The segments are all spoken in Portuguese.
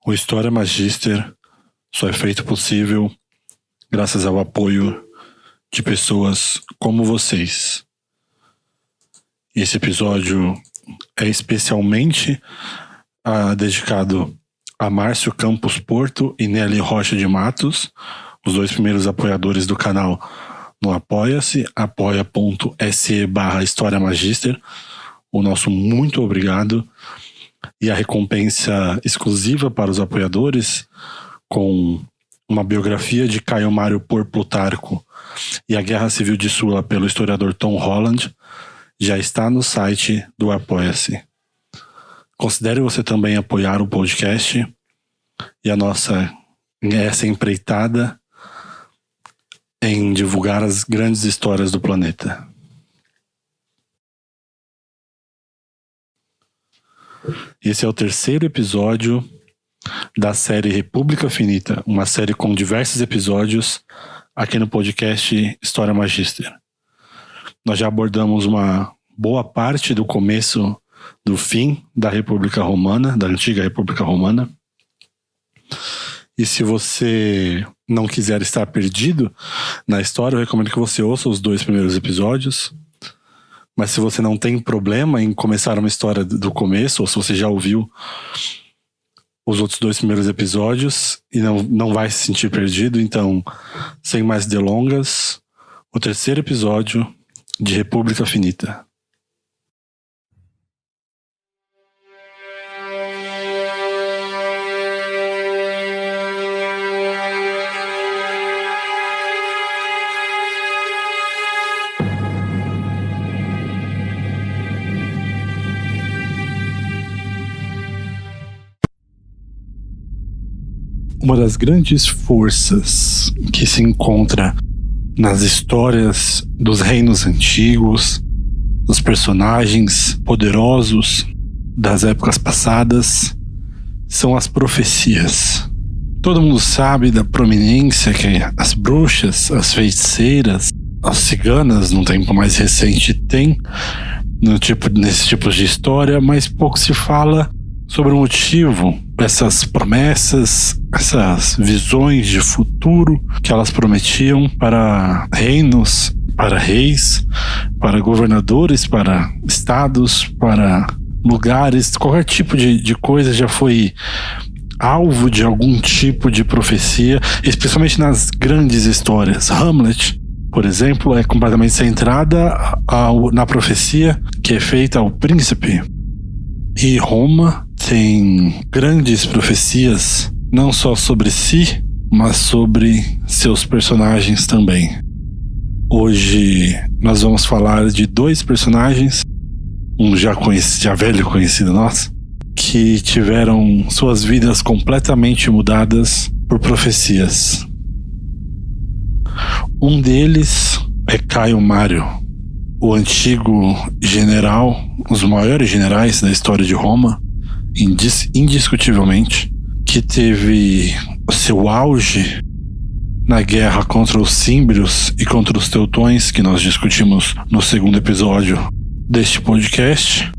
O História Magister só é feito possível graças ao apoio de pessoas como vocês. Esse episódio é especialmente dedicado a Márcio Campos Porto e Nelly Rocha de Matos, os dois primeiros apoiadores do canal no Apoia-se, apoia.se/História Magister. O nosso muito obrigado. E a recompensa exclusiva para os apoiadores, com uma biografia de Caio Mário por Plutarco e a Guerra Civil de Sula pelo historiador Tom Holland, já está no site do Apoia-se. Considere você também apoiar o podcast e essa empreitada em divulgar as grandes histórias do planeta. Esse é o terceiro episódio da série República Finita, uma série com diversos episódios aqui no podcast História Magister. Nós já abordamos uma boa parte do começo do fim da República Romana, da antiga República Romana. E se você não quiser estar perdido na história, eu recomendo que você ouça os 2 primeiros episódios. Mas se você não tem problema em começar uma história do começo, ou se você já ouviu os outros 2 primeiros episódios e não vai se sentir perdido, então, sem mais delongas, o terceiro episódio de República Finita. Uma das grandes forças que se encontra nas histórias dos reinos antigos, dos personagens poderosos das épocas passadas, são as profecias. Todo mundo sabe da prominência que as bruxas, as feiticeiras, as ciganas, num tempo mais recente, têm nesses tipos de história, mas pouco se fala sobre o motivo, essas promessas, essas visões de futuro que elas prometiam para reinos, para reis, para governadores, para estados, para lugares. Qualquer tipo de coisa já foi alvo de algum tipo de profecia, especialmente nas grandes histórias. Hamlet, por exemplo, é completamente centrada na profecia que é feita ao príncipe. E Roma tem grandes profecias, não só sobre si, mas sobre seus personagens também. Hoje nós vamos falar de 2 personagens, um já velho conhecido nosso, que tiveram suas vidas completamente mudadas por profecias. Um deles é Caio Mário, o antigo general, os maiores generais da história de Roma, indiscutivelmente, que teve seu auge na guerra contra os Címbrios e contra os Teutões, que nós discutimos no segundo episódio deste podcast,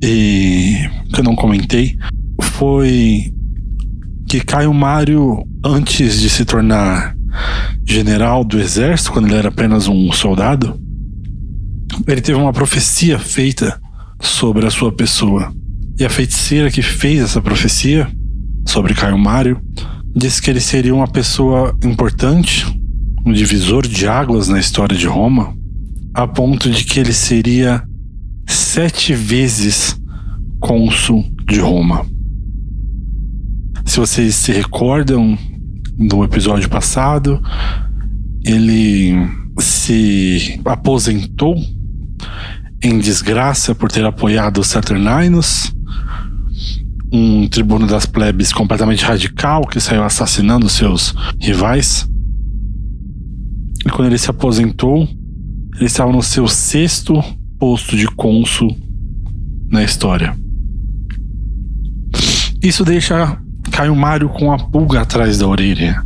e que eu não comentei, foi que Caio Mário, antes de se tornar general do exército, quando ele era apenas um soldado, ele teve uma profecia feita sobre a sua pessoa. E a feiticeira que fez essa profecia sobre Caio Mário disse que ele seria uma pessoa importante, um divisor de águas na história de Roma, a ponto de que ele seria 7 vezes cônsul de Roma. Se vocês se recordam do episódio passado, ele se aposentou em desgraça por ter apoiado os Saturninos, um tribuno das plebes completamente radical que saiu assassinando seus rivais. E quando ele se aposentou, ele estava no seu 6º posto de cônsul na história. Isso deixa Caio Mário com a pulga atrás da orelha.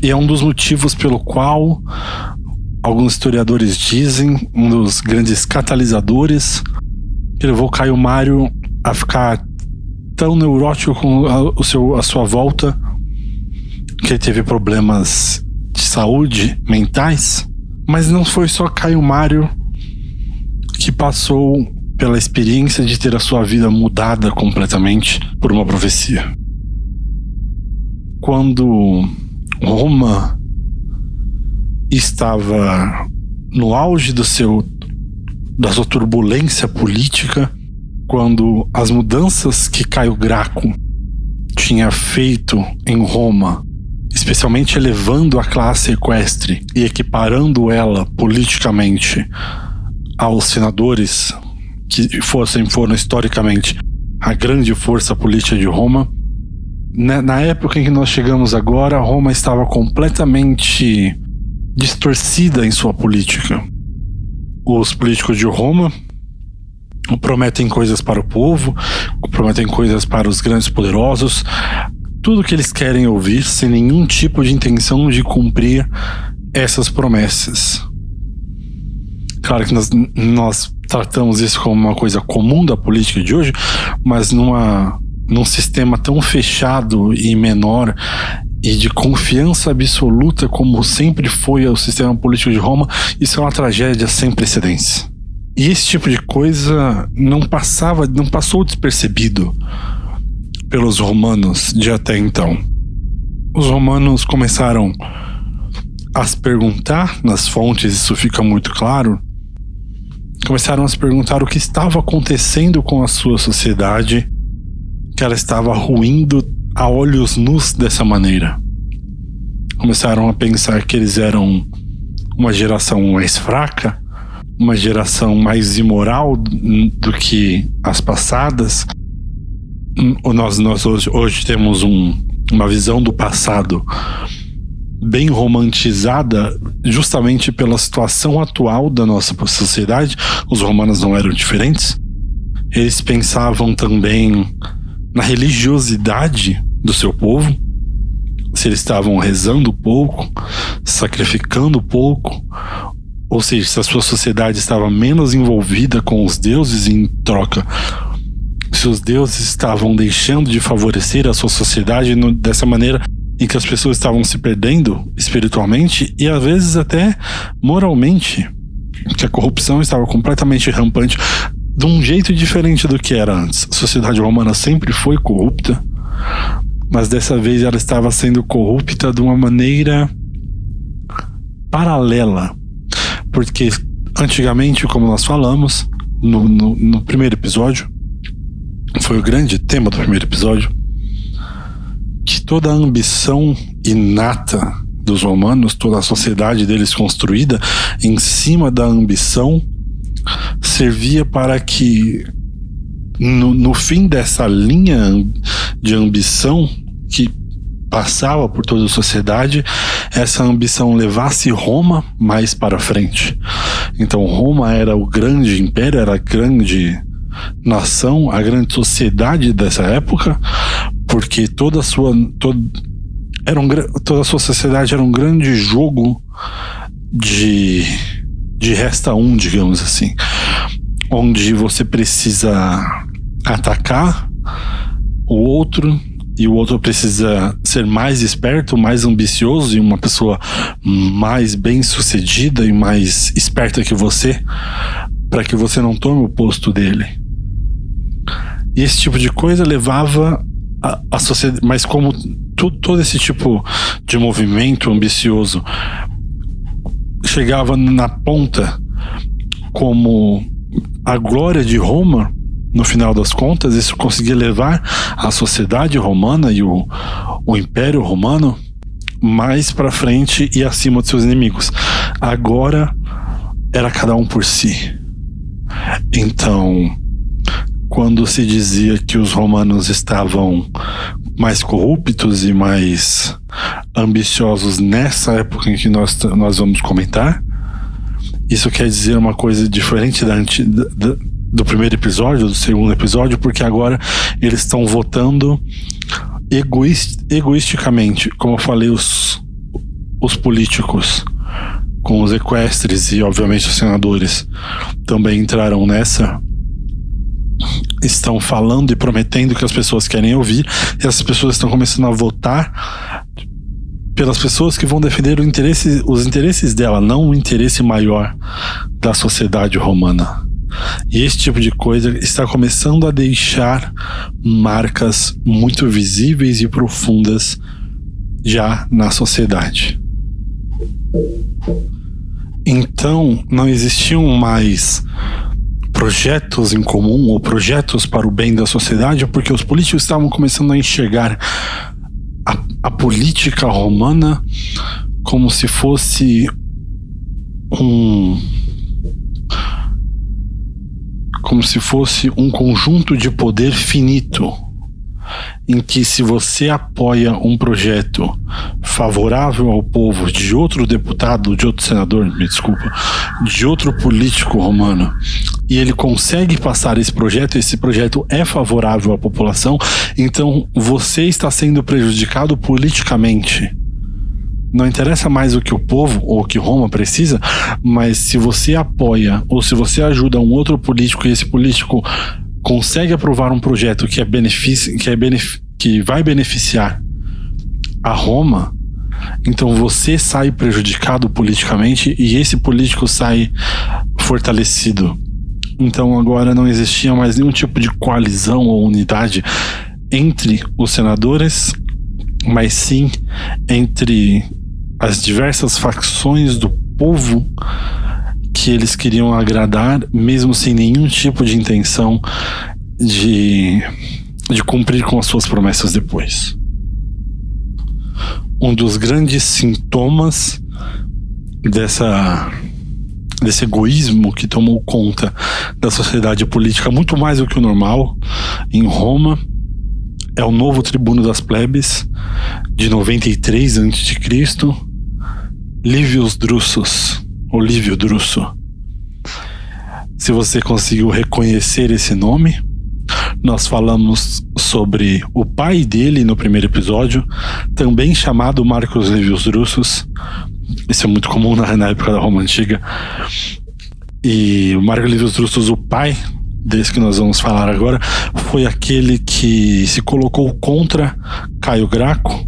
E é um dos motivos pelo qual alguns historiadores dizem, um dos grandes catalisadores que levou Caio Mário a ficar tão neurótico com a sua volta que ele teve problemas de saúde mentais. Mas não foi só Caio Mário que passou pela experiência de ter a sua vida mudada completamente por uma profecia. Quando Roma estava no auge da sua turbulência política, quando as mudanças que Caio Graco tinha feito em Roma, especialmente elevando a classe equestre e equiparando ela politicamente aos senadores, que foram historicamente a grande força política de Roma. Na época em que nós chegamos agora, Roma estava completamente distorcida em sua política. Os políticos de Roma prometem coisas para o povo, prometem coisas para os grandes poderosos, tudo que eles querem ouvir, sem nenhum tipo de intenção de cumprir essas promessas. Claro que nós tratamos isso como uma coisa comum da política de hoje, mas num sistema tão fechado e menor e de confiança absoluta como sempre foi o sistema político de Roma, isso é uma tragédia sem precedentes. E esse tipo de coisa não passou despercebido pelos romanos de até então. Os romanos começaram a se perguntar, nas fontes isso fica muito claro, começaram a se perguntar o que estava acontecendo com a sua sociedade, que ela estava ruindo a olhos nus dessa maneira. Começaram a pensar que eles eram uma geração mais fraca, uma geração mais imoral do que as passadas. Nós hoje temos uma visão do passado bem romantizada justamente pela situação atual da nossa sociedade. Os romanos não eram diferentes. Eles pensavam também na religiosidade do seu povo, se eles estavam rezando pouco, sacrificando pouco, ou seja, se a sua sociedade estava menos envolvida com os deuses, em troca, se os deuses estavam deixando de favorecer a sua sociedade dessa maneira em que as pessoas estavam se perdendo espiritualmente e às vezes até moralmente, que a corrupção estava completamente rampante de um jeito diferente do que era antes. A sociedade romana sempre foi corrupta, mas dessa vez ela estava sendo corrupta de uma maneira paralela, porque antigamente, como nós falamos no primeiro episódio, foi o grande tema do primeiro episódio, que toda a ambição inata dos romanos, toda a sociedade deles construída em cima da ambição, servia para que no fim dessa linha de ambição que passava por toda a sociedade, essa ambição levasse Roma mais para frente. Então Roma era o grande império, era a grande nação, a grande sociedade dessa época, porque toda a sua sociedade era um grande jogo de resta um, digamos assim, onde você precisa atacar o outro e o outro precisa ser mais esperto, mais ambicioso e uma pessoa mais bem sucedida e mais esperta que você, para que você não tome o posto dele. E esse tipo de coisa levava a sociedade, mas como todo esse tipo de movimento ambicioso chegava na ponta como a glória de Roma, no final das contas, isso conseguia levar a sociedade romana e o Império Romano mais para frente e acima de seus inimigos. Agora era cada um por si. Então, quando se dizia que os romanos estavam mais corruptos e mais ambiciosos nessa época em que nós vamos comentar, isso quer dizer uma coisa diferente do primeiro episódio, do segundo episódio, porque agora eles estão votando egoisticamente. Como eu falei, os políticos com os equestres e obviamente os senadores também entraram nessa. estão falando e prometendo que as pessoas querem ouvir, e as pessoas estão começando a votar pelas pessoas que vão defender os interesses dela, não o interesse maior da sociedade romana. E esse tipo de coisa está começando a deixar marcas muito visíveis e profundas já na sociedade. Então, não existiam mais projetos em comum ou projetos para o bem da sociedade, porque os políticos estavam começando a enxergar a política romana como se fosse um conjunto de poder finito, em que se você apoia um projeto favorável ao povo de outro deputado, de outro senador, de outro político romano, e ele consegue passar esse projeto é favorável à população, então você está sendo prejudicado politicamente. Não interessa mais o que o povo ou o que Roma precisa, mas se você apoia ou se você ajuda um outro político e esse político consegue aprovar um projeto que vai beneficiar a Roma, então você sai prejudicado politicamente e esse político sai fortalecido. Então agora não existia mais nenhum tipo de coalizão ou unidade entre os senadores, mas sim entre as diversas facções do povo que eles queriam agradar, mesmo sem nenhum tipo de intenção de cumprir com as suas promessas depois. Um dos grandes sintomas desse egoísmo que tomou conta da sociedade política, muito mais do que o normal, em Roma, é o novo tribuno das plebes, de 93 a.C., Livius Drusus, ou Lívio Druso. Se você conseguiu reconhecer esse nome, nós falamos sobre o pai dele no primeiro episódio, também chamado Marcus Livius Drusus. Isso é muito comum na época da Roma Antiga. E o Marcus Livius Drusus, o pai desse que nós vamos falar agora, foi aquele que se colocou contra Caio Graco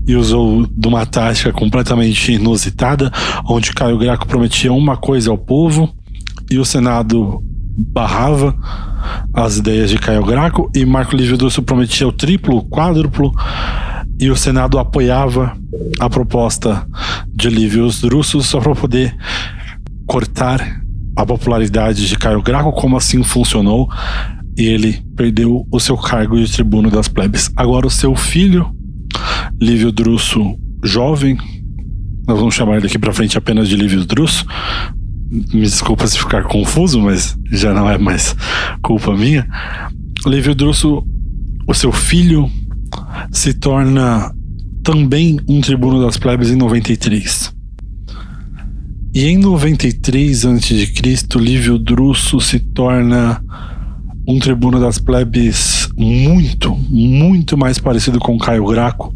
e usou de uma tática completamente inusitada, onde Caio Graco prometia uma coisa ao povo e o Senado barrava as ideias de Caio Graco, e Marco Livio Druso prometia o triplo, o quádruplo, e o Senado apoiava a proposta de Livius Drusus só para poder cortar a popularidade de Caio Graco, como assim funcionou, e ele perdeu o seu cargo de tribuno das plebes. Agora o seu filho, Lívio Druso jovem, nós vamos chamar ele aqui para frente apenas de Livius Druso, me desculpa se ficar confuso, mas já não é mais culpa minha. Lívio Druso, o seu filho, se torna também um tribuno das plebes em 93. E em 93 a.C., Lívio Druso se torna um tribuno das plebes muito, muito mais parecido com Caio Graco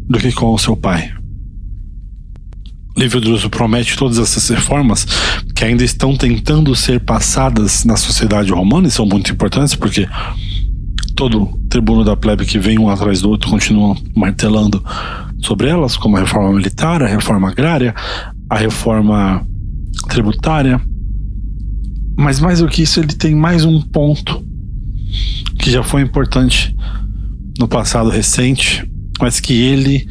do que com o seu pai. Lívio Druso promete todas essas reformas que ainda estão tentando ser passadas na sociedade romana, e são muito importantes porque todo tribuno da plebe que vem um atrás do outro continua martelando sobre elas, como a reforma militar, a reforma agrária, a reforma tributária. Mas mais do que isso, ele tem mais um ponto que já foi importante no passado recente, mas que ele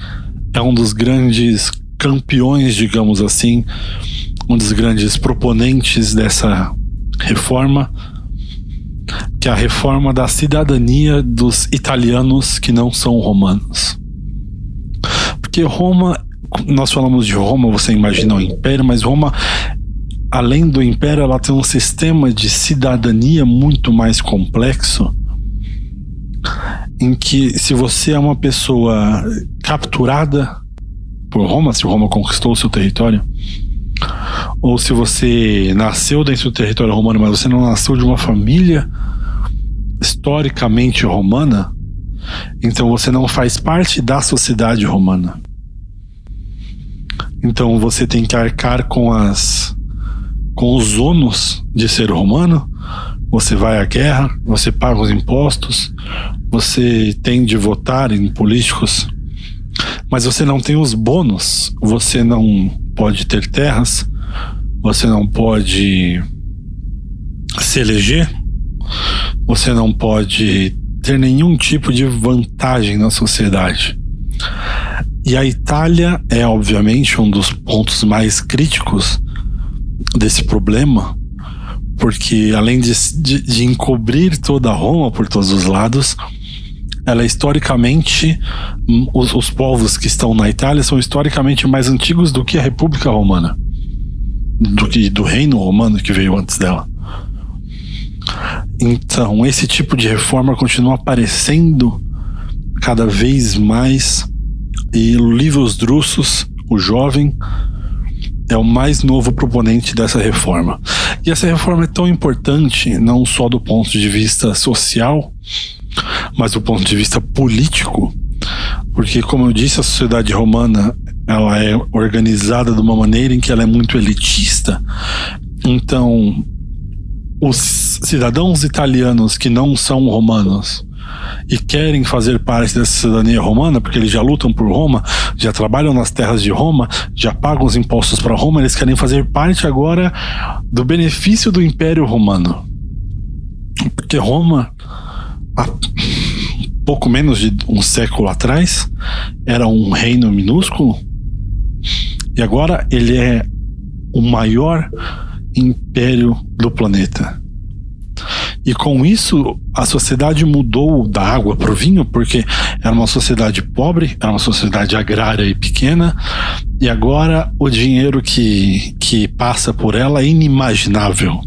é um dos grandes campeões, digamos assim, um dos grandes proponentes dessa reforma, que é a reforma da cidadania dos italianos que não são romanos. Porque Roma, nós falamos de Roma, você imagina o Império, mas Roma, além do Império, ela tem um sistema de cidadania muito mais complexo, em que se você é uma pessoa capturada por Roma, se Roma conquistou o seu território, ou se você nasceu dentro do território romano, mas você não nasceu de uma família historicamente romana, então você não faz parte da sociedade romana. Então você tem que arcar com os ônus de ser romano, você vai à guerra, você paga os impostos, você tem de votar em políticos, mas você não tem os bônus, você não pode ter terras, você não pode se eleger, você não pode ter nenhum tipo de vantagem na sociedade. E a Itália é, obviamente, um dos pontos mais críticos desse problema, porque além de encobrir toda Roma por todos os lados, ela é historicamente, os povos que estão na Itália são historicamente mais antigos do que a República Romana, do Reino Romano que veio antes dela. Então, esse tipo de reforma continua aparecendo cada vez mais, e o Livius Drusus, o jovem, é o mais novo proponente dessa reforma. E essa reforma é tão importante, não só do ponto de vista social, mas do ponto de vista político, porque, como eu disse, a sociedade romana ela é organizada de uma maneira em que ela é muito elitista. Então, os cidadãos italianos que não são romanos e querem fazer parte dessa cidadania romana, porque eles já lutam por Roma, já trabalham nas terras de Roma, já pagam os impostos para Roma, eles querem fazer parte agora do benefício do Império Romano. Porque Roma, há pouco menos de um século atrás, era um reino minúsculo, e agora ele é o maior império do planeta. E com isso, a sociedade mudou da água para o vinho, porque era uma sociedade pobre, era uma sociedade agrária e pequena, e agora o dinheiro que passa por ela é inimaginável.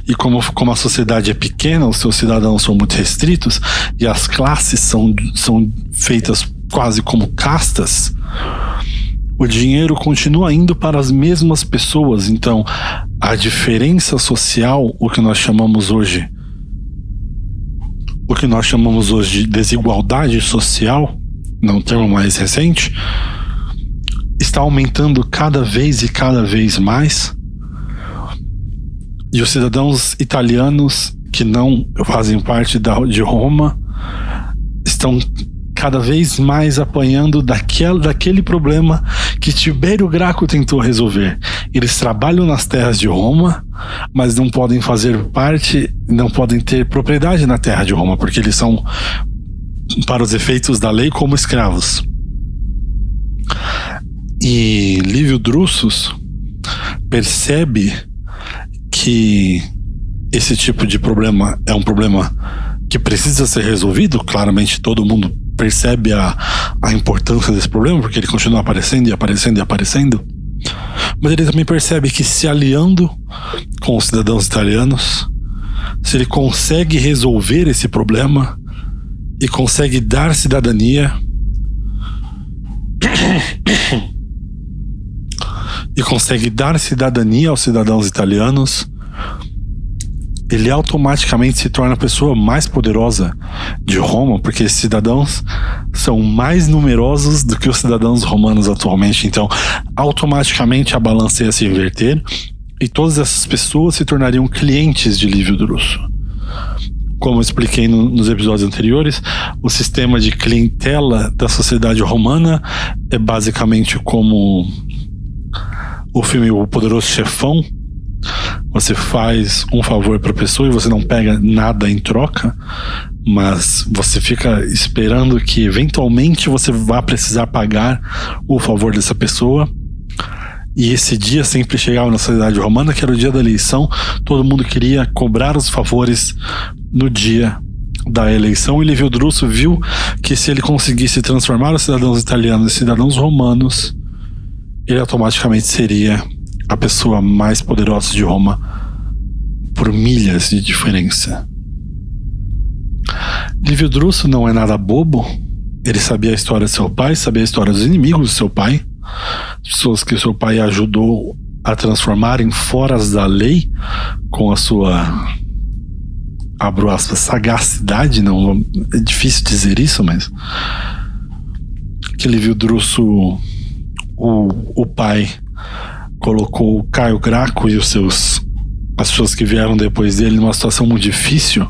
E como a sociedade é pequena, os seus cidadãos são muito restritos, e as classes são feitas quase como castas, o dinheiro continua indo para as mesmas pessoas. Então, a diferença social, o que nós chamamos hoje de desigualdade social, num termo mais recente, está aumentando cada vez mais. E os cidadãos italianos que não fazem parte de Roma estão cada vez mais apanhando daquele problema que Tibério Graco tentou resolver. Eles trabalham nas terras de Roma, mas não podem fazer parte, não podem ter propriedade na terra de Roma, porque eles são, para os efeitos da lei, como escravos. E Livio Drusus percebe que esse tipo de problema é um problema que precisa ser resolvido. Claramente todo mundo percebe a importância desse problema, porque ele continua aparecendo, mas ele também percebe que, se aliando com os cidadãos italianos, se ele consegue resolver esse problema e consegue dar cidadania aos cidadãos italianos, ele automaticamente se torna a pessoa mais poderosa de Roma, porque esses cidadãos são mais numerosos do que os cidadãos romanos atualmente. Então, automaticamente a balança ia se inverter e todas essas pessoas se tornariam clientes de Livio Druso. Como eu expliquei nos episódios anteriores, o sistema de clientela da sociedade romana é basicamente como o filme O Poderoso Chefão. Você faz um favor para a pessoa e você não pega nada em troca, mas você fica esperando que eventualmente você vá precisar pagar o favor dessa pessoa. E esse dia sempre chegava na sociedade romana, que era o dia da eleição. Todo mundo queria cobrar os favores no dia da eleição, e Livio Druso viu que, se ele conseguisse transformar os cidadãos italianos em cidadãos romanos, ele automaticamente seria a pessoa mais poderosa de Roma por milhas de diferença. Livio Druso não é nada bobo. Ele sabia a história de seu pai, sabia a história dos inimigos de seu pai, pessoas que seu pai ajudou a transformar em foras da lei com a sua, abro aspas, sagacidade. Não, é difícil dizer isso, mas que Livio Druso, o pai, colocou Caio Graco e os seus as pessoas que vieram depois dele numa situação muito difícil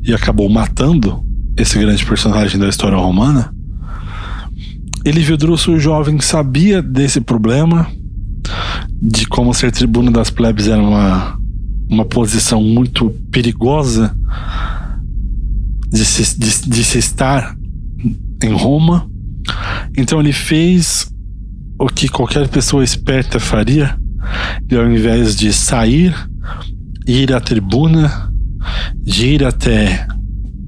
e acabou matando esse grande personagem da história romana, Livio Druso, o jovem, sabia desse problema, de como ser tribuno das plebes era uma posição muito perigosa de se estar em Roma. Então ele fez o que qualquer pessoa esperta faria, e ao invés de sair e ir à tribuna, de ir até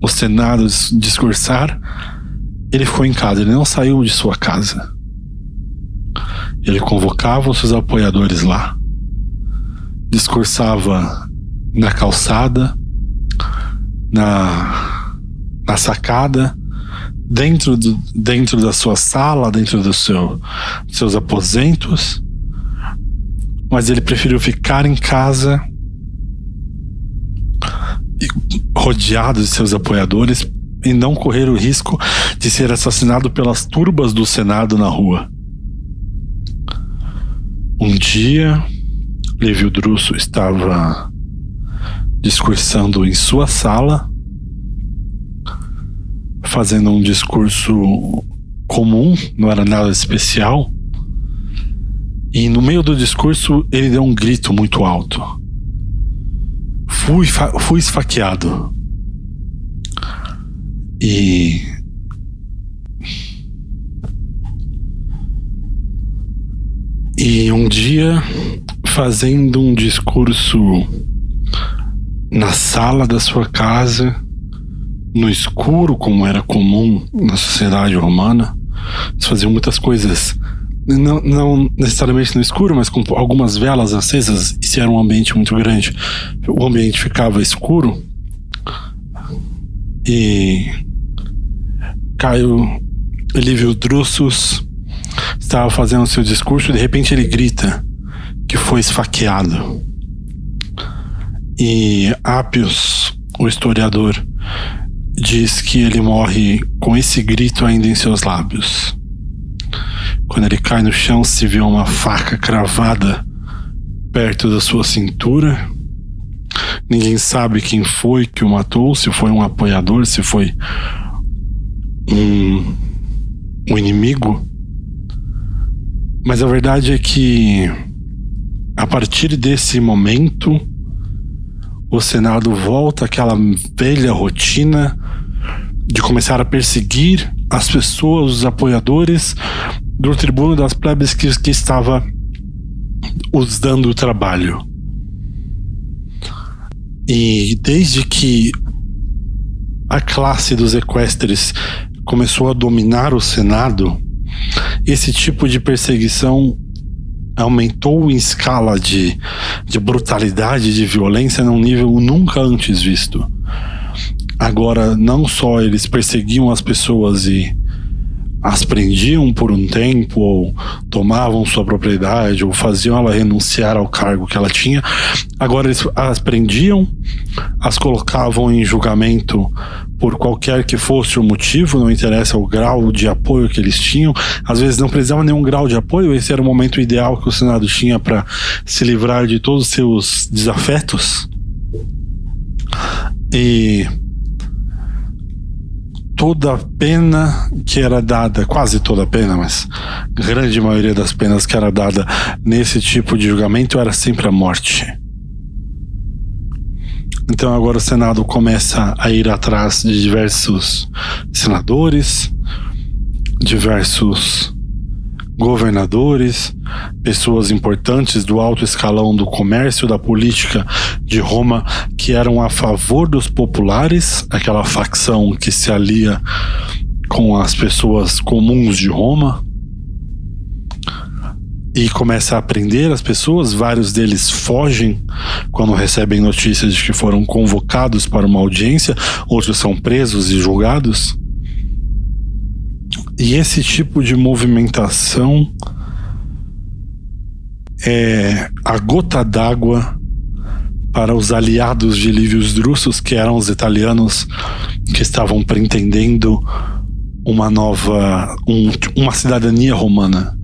o Senado discursar, ele ficou em casa, ele não saiu de sua casa. Ele convocava os seus apoiadores lá, discursava na calçada, na sacada, dentro da sua sala, dentro dos seus aposentos, mas ele preferiu ficar em casa, rodeado de seus apoiadores, e não correr o risco de ser assassinado pelas turbas do Senado na rua. Um dia, Livio Druso estava discursando em sua sala, fazendo um discurso comum, não era nada especial, e no meio do discurso ele deu um grito muito alto: fui esfaqueado. E um dia, fazendo um discurso na sala da sua casa, no escuro, como era comum na sociedade romana, eles faziam muitas coisas, não necessariamente no escuro, mas com algumas velas acesas, e se era um ambiente muito grande, o ambiente ficava escuro, e Caio Livio Druso estava fazendo seu discurso e de repente ele grita que foi esfaqueado. E Appius, o historiador, diz que ele morre com esse grito ainda em seus lábios. Quando ele cai no chão, se vê uma faca cravada perto da sua cintura. Ninguém sabe quem foi que o matou, se foi um apoiador, se foi um inimigo. Mas a verdade é que, a partir desse momento, o Senado volta àquela velha rotina de começar a perseguir as pessoas, os apoiadores do tribuno das plebes que estava os dando o trabalho. E desde que a classe dos equestres começou a dominar o Senado, esse tipo de perseguição aumentou em escala de brutalidade, de violência, num nível nunca antes visto. Agora, não só eles perseguiam as pessoas e as prendiam por um tempo, ou tomavam sua propriedade, ou faziam ela renunciar ao cargo que ela tinha. Agora eles as prendiam, as colocavam em julgamento por qualquer que fosse o motivo, não interessa o grau de apoio que eles tinham. Às vezes não precisava nenhum grau de apoio, esse era o momento ideal que o Senado tinha para se livrar de todos os seus desafetos. E toda a pena que era dada, quase toda a pena, mas a grande maioria das penas que era dada nesse tipo de julgamento era sempre a morte. Então agora o Senado começa a ir atrás de diversos senadores, diversos governadores, pessoas importantes do alto escalão do comércio, da política de Roma, que eram a favor dos populares, aquela facção que se alia com as pessoas comuns de Roma, e começa a prender as pessoas. Vários deles fogem quando recebem notícias de que foram convocados para uma audiência, outros são presos e julgados. E esse tipo de movimentação é a gota d'água para os aliados de Livio Druso, que eram os italianos que estavam pretendendo uma cidadania romana.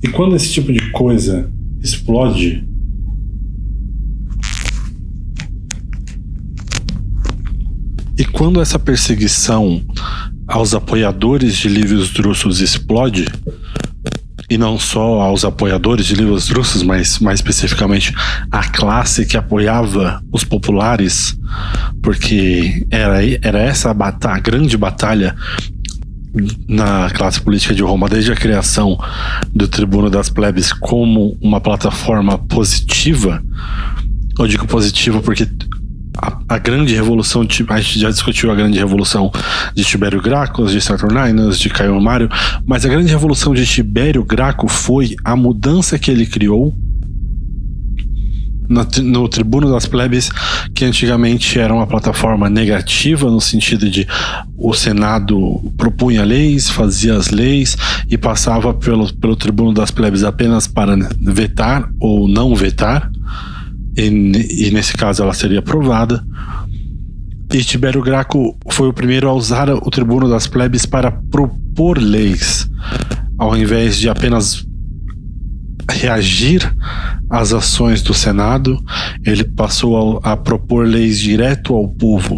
E quando esse tipo de coisa explode. E quando essa perseguição aos apoiadores de Livius Drusus explode, e não só aos apoiadores de Livius Drusus, mas mais especificamente a classe que apoiava os populares, porque era essa a grande batalha na classe política de Roma desde a criação do Tribuno das Plebes como uma plataforma positiva. Eu digo positiva porque a grande revolução, a gente já discutiu a grande revolução de Tibério Graco, de Saturninus, de Caio Mário, mas a grande revolução de Tibério Graco foi a mudança que ele criou no Tribuno das Plebes, que antigamente era uma plataforma negativa, no sentido de o Senado propunha leis, fazia as leis e passava pelo Tribuno das Plebes apenas para vetar ou não vetar. E nesse caso ela seria aprovada. E Tibério Graco foi o primeiro a usar o Tribuno das Plebes para propor leis, ao invés de apenas reagir às ações do Senado. Ele passou a propor leis direto ao povo.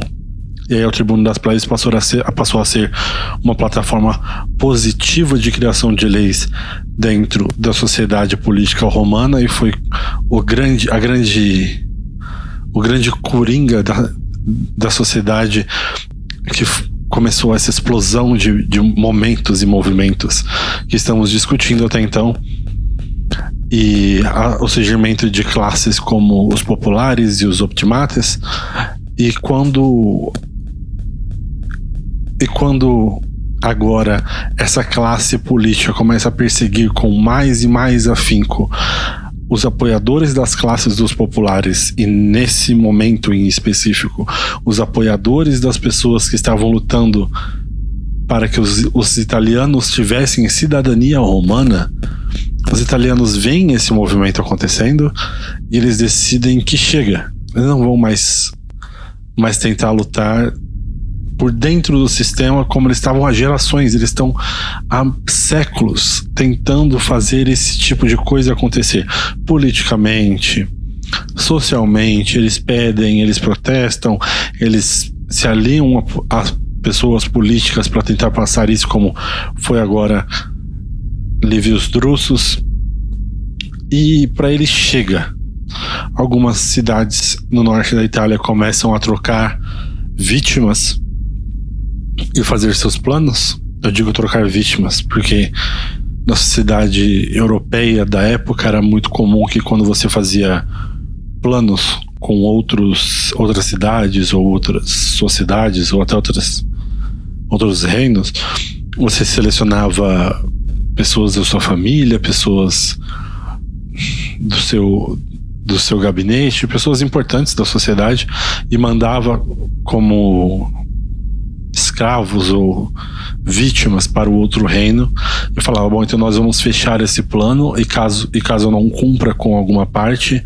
E aí o Tribuno das Plebes passou a ser uma plataforma positiva de criação de leis dentro da sociedade política romana, e foi o grande coringa da sociedade que começou essa explosão de momentos e movimentos que estamos discutindo até então. E o surgimento de classes como os populares e os optimates. E quando agora essa classe política começa a perseguir com mais e mais afinco os apoiadores das classes dos populares, e nesse momento em específico os apoiadores das pessoas que estavam lutando para que os italianos tivessem cidadania romana, os italianos veem esse movimento acontecendo e eles decidem que chega, eles não vão mais tentar lutar por dentro do sistema como eles estavam há gerações. Eles estão há séculos tentando fazer esse tipo de coisa acontecer politicamente, socialmente. Eles pedem, eles protestam, eles se aliam a pessoas políticas para tentar passar isso, como foi agora Livius Drusus. E para ele chega. Algumas cidades no norte da Itália começam a trocar vítimas e fazer seus planos. Eu digo trocar vítimas porque na sociedade europeia da época era muito comum que quando você fazia planos com outras cidades ou outras sociedades ou até outros reinos, você selecionava pessoas da sua família, pessoas do seu gabinete, pessoas importantes da sociedade, e mandava como escravos ou vítimas para o outro reino. Eu falava, bom, então nós vamos fechar esse plano, e caso eu não cumpra com alguma parte,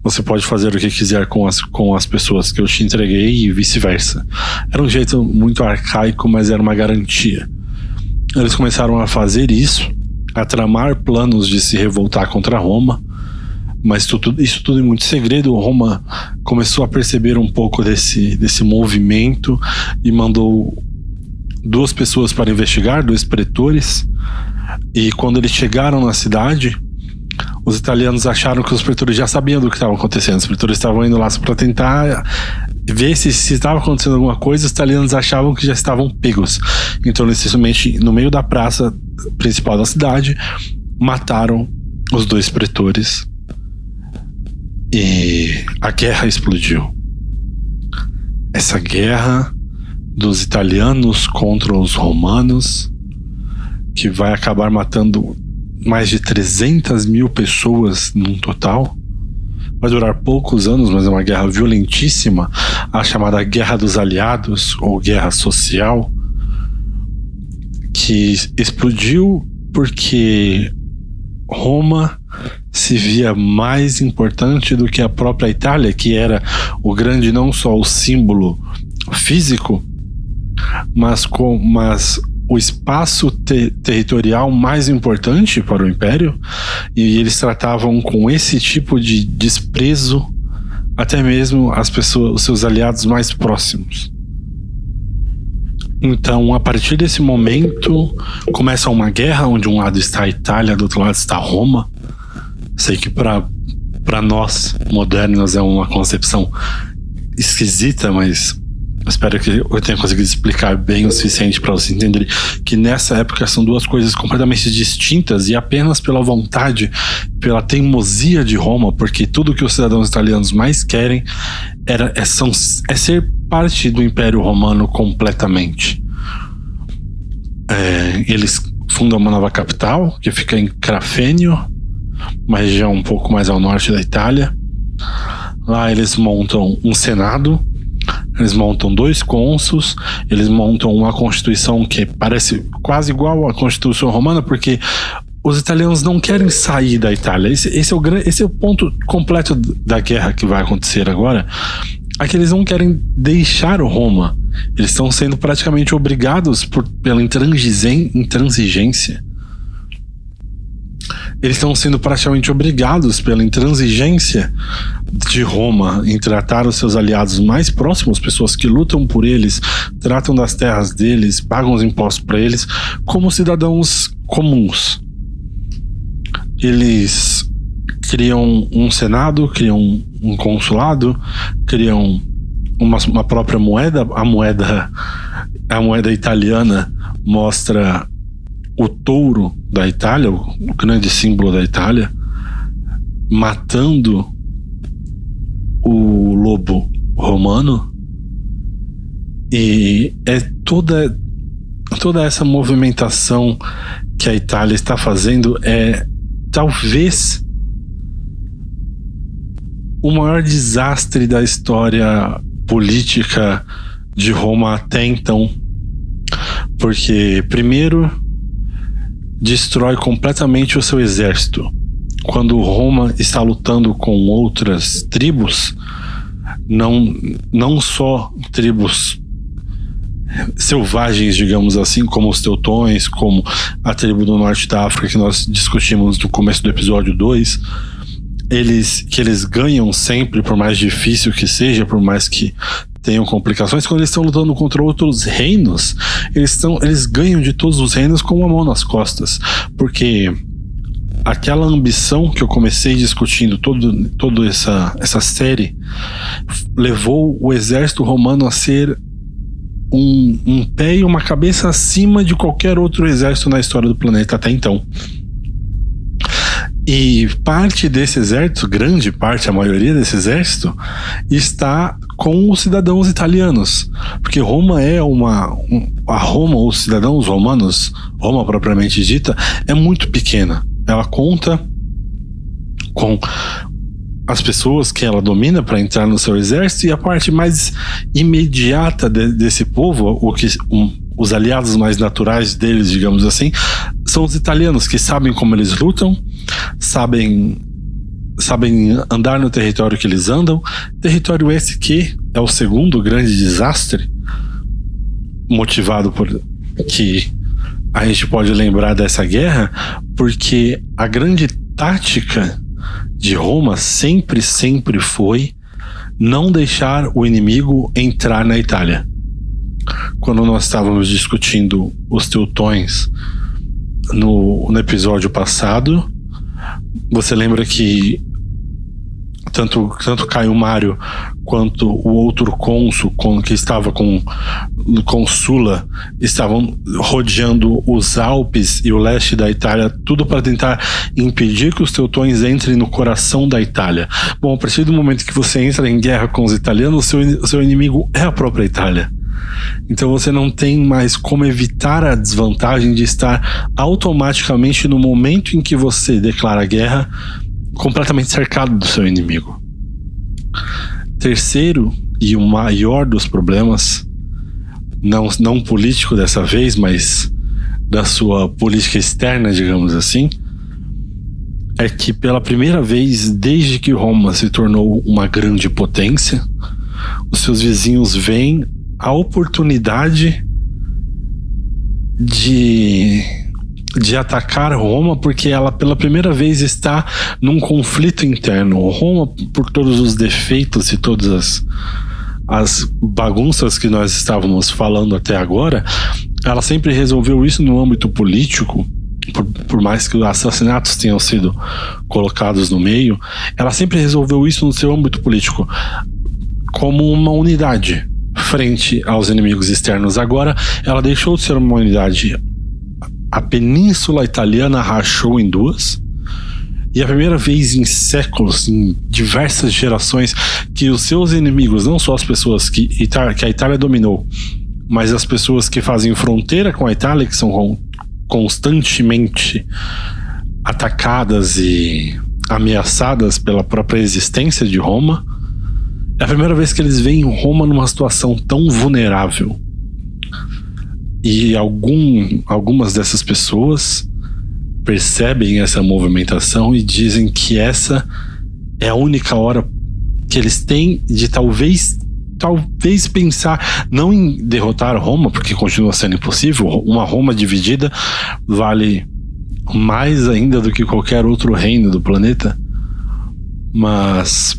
você pode fazer o que quiser com as pessoas que eu te entreguei, e vice-versa. Era um jeito muito arcaico, mas era uma garantia. Eles começaram a fazer isso, a tramar planos de se revoltar contra Roma, mas isso tudo em muito segredo. Roma começou a perceber um pouco desse movimento e mandou 2 pessoas para investigar, 2 pretores. E quando eles chegaram na cidade, os italianos acharam que os pretores já sabiam do que estava acontecendo. Os pretores estavam indo lá só para tentar ver se estava acontecendo alguma coisa. Os italianos achavam que já estavam pegos. Então, necessariamente, no meio da praça principal da cidade, mataram os 2 pretores. E a guerra explodiu. Essa guerra dos italianos contra os romanos, que vai acabar matando mais de 300 mil pessoas num total. Vai durar poucos anos, mas é uma guerra violentíssima, a chamada Guerra dos Aliados, ou Guerra Social, que explodiu porque Roma se via mais importante do que a própria Itália, que era o grande, não só o símbolo físico, mas o espaço territorial mais importante para o Império, e eles tratavam com esse tipo de desprezo até mesmo as pessoas, os seus aliados mais próximos. Então, a partir desse momento, começa uma guerra onde um lado está a Itália, do outro lado está Roma. Sei que para nós modernos é uma concepção esquisita, mas espero que eu tenha conseguido explicar bem o suficiente para você entender que nessa época são duas coisas completamente distintas, e apenas pela vontade, pela teimosia de Roma, porque tudo que os cidadãos italianos mais querem é ser parte do Império Romano completamente. Eles fundam uma nova capital que fica em Crafênio, uma região um pouco mais ao norte da Itália. Lá eles montam um senado, eles montam 2 cônsuls, eles montam uma constituição que parece quase igual à Constituição Romana, porque os italianos não querem sair da Itália. Esse é o ponto completo da guerra que vai acontecer agora. É que eles não querem deixar Roma. Eles estão sendo praticamente obrigados pela intransigência. Eles estão sendo praticamente obrigados pela intransigência de Roma em tratar os seus aliados mais próximos, pessoas que lutam por eles, tratam das terras deles, pagam os impostos para eles, como cidadãos comuns. Eles criam um senado, criam um consulado, criam uma própria moeda. A moeda italiana mostra o touro da Itália, o grande símbolo da Itália, matando o lobo romano. E é toda essa movimentação que a Itália está fazendo é talvez o maior desastre da história política de Roma até então, porque primeiro destrói completamente o seu exército. Quando Roma está lutando com outras tribos, não só tribos selvagens, digamos assim, como os teutões, como a tribo do norte da África que nós discutimos no começo do episódio 2, eles ganham sempre, por mais difícil que seja, por mais que tenham complicações. Quando eles estão lutando contra outros reinos, eles ganham de todos os reinos com uma mão nas costas, porque aquela ambição que eu comecei discutindo toda essa série levou o exército romano a ser um pé e uma cabeça acima de qualquer outro exército na história do planeta até então. E parte desse exército, grande parte, a maioria desse exército, está com os cidadãos italianos. Porque Roma Roma, os cidadãos romanos, Roma propriamente dita, é muito pequena. Ela conta com as pessoas que ela domina para entrar no seu exército, e a parte mais imediata desse povo, os aliados mais naturais deles, digamos assim, são os italianos, que sabem como eles lutam, sabem andar no território que eles andam. Território esse que é o segundo grande desastre, motivado por que a gente pode lembrar dessa guerra, porque a grande tática de Roma sempre foi não deixar o inimigo entrar na Itália. Quando nós estávamos discutindo os teutões no episódio passado, você lembra que tanto Caio Mário quanto o outro cônsul que estava com Sulla estavam rodeando os Alpes e o leste da Itália, tudo para tentar impedir que os teutões entrem no coração da Itália. Bom, a partir do momento que você entra em guerra com os italianos, o seu inimigo é a própria Itália. Então você não tem mais como evitar a desvantagem de estar automaticamente, no momento em que você declara guerra, completamente cercado do seu inimigo. Terceiro, e o maior dos problemas, não político dessa vez, mas da sua política externa, digamos assim, é que pela primeira vez desde que Roma se tornou uma grande potência, os seus vizinhos veem a oportunidade de atacar Roma, porque ela pela primeira vez está num conflito interno. Roma, por todos os defeitos e todas as bagunças que nós estávamos falando até agora, ela sempre resolveu isso no âmbito político. Por mais que os assassinatos tenham sido colocados no meio, ela sempre resolveu isso no seu âmbito político como uma unidade frente aos inimigos externos. Agora ela deixou de ser uma unidade. A Península Italiana rachou em duas, e é a primeira vez em séculos, em diversas gerações, que os seus inimigos, não só as pessoas que a Itália dominou, mas as pessoas que fazem fronteira com a Itália, que são constantemente atacadas e ameaçadas pela própria existência de Roma, é a primeira vez que eles veem Roma numa situação tão vulnerável. E algumas dessas pessoas percebem essa movimentação e dizem que essa é a única hora que eles têm de talvez pensar não em derrotar Roma, porque continua sendo impossível. Uma Roma dividida vale mais ainda do que qualquer outro reino do planeta, mas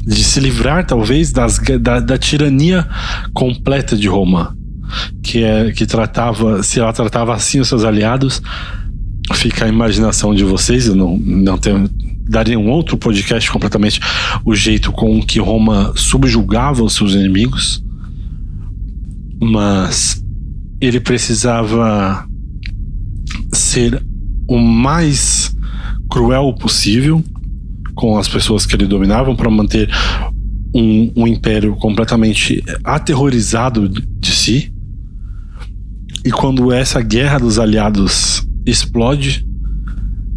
de se livrar talvez da tirania completa de Roma, que tratava, se ela tratava assim os seus aliados. Fica a imaginação de vocês. Eu não tenho, daria um outro podcast completamente o jeito com que Roma subjugava os seus inimigos, mas ele precisava ser o mais cruel possível com as pessoas que ele dominava para manter um império completamente aterrorizado de si. E quando essa guerra dos aliados explode,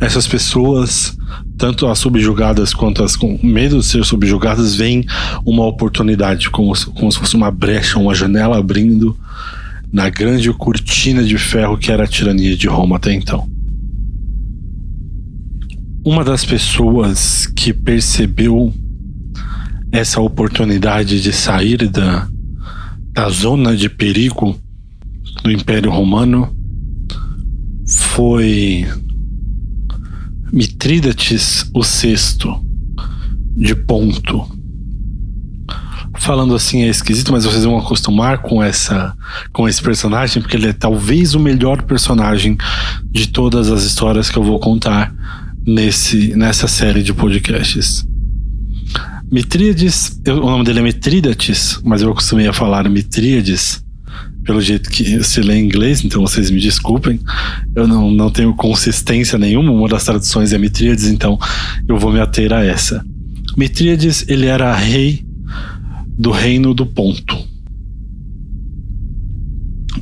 essas pessoas, tanto as subjugadas quanto as com medo de ser subjugadas, veem uma oportunidade, como se fosse uma brecha, uma janela abrindo na grande cortina de ferro que era a tirania de Roma até então. Uma das pessoas que percebeu essa oportunidade de sair da zona de perigo do Império Romano foi Mitrídates VI de Ponto. Falando assim é esquisito, mas vocês vão acostumar com esse personagem, porque ele é talvez o melhor personagem de todas as histórias que eu vou contar nessa série de podcasts. Mitrídates, o nome dele é Mitrídates, mas eu acostumei a falar Mitríades pelo jeito que se lê em inglês, então vocês me desculpem. Eu não tenho consistência nenhuma. Uma das traduções é Mitríades, então eu vou me ater a essa. Mitríades, ele era rei do Reino do Ponto.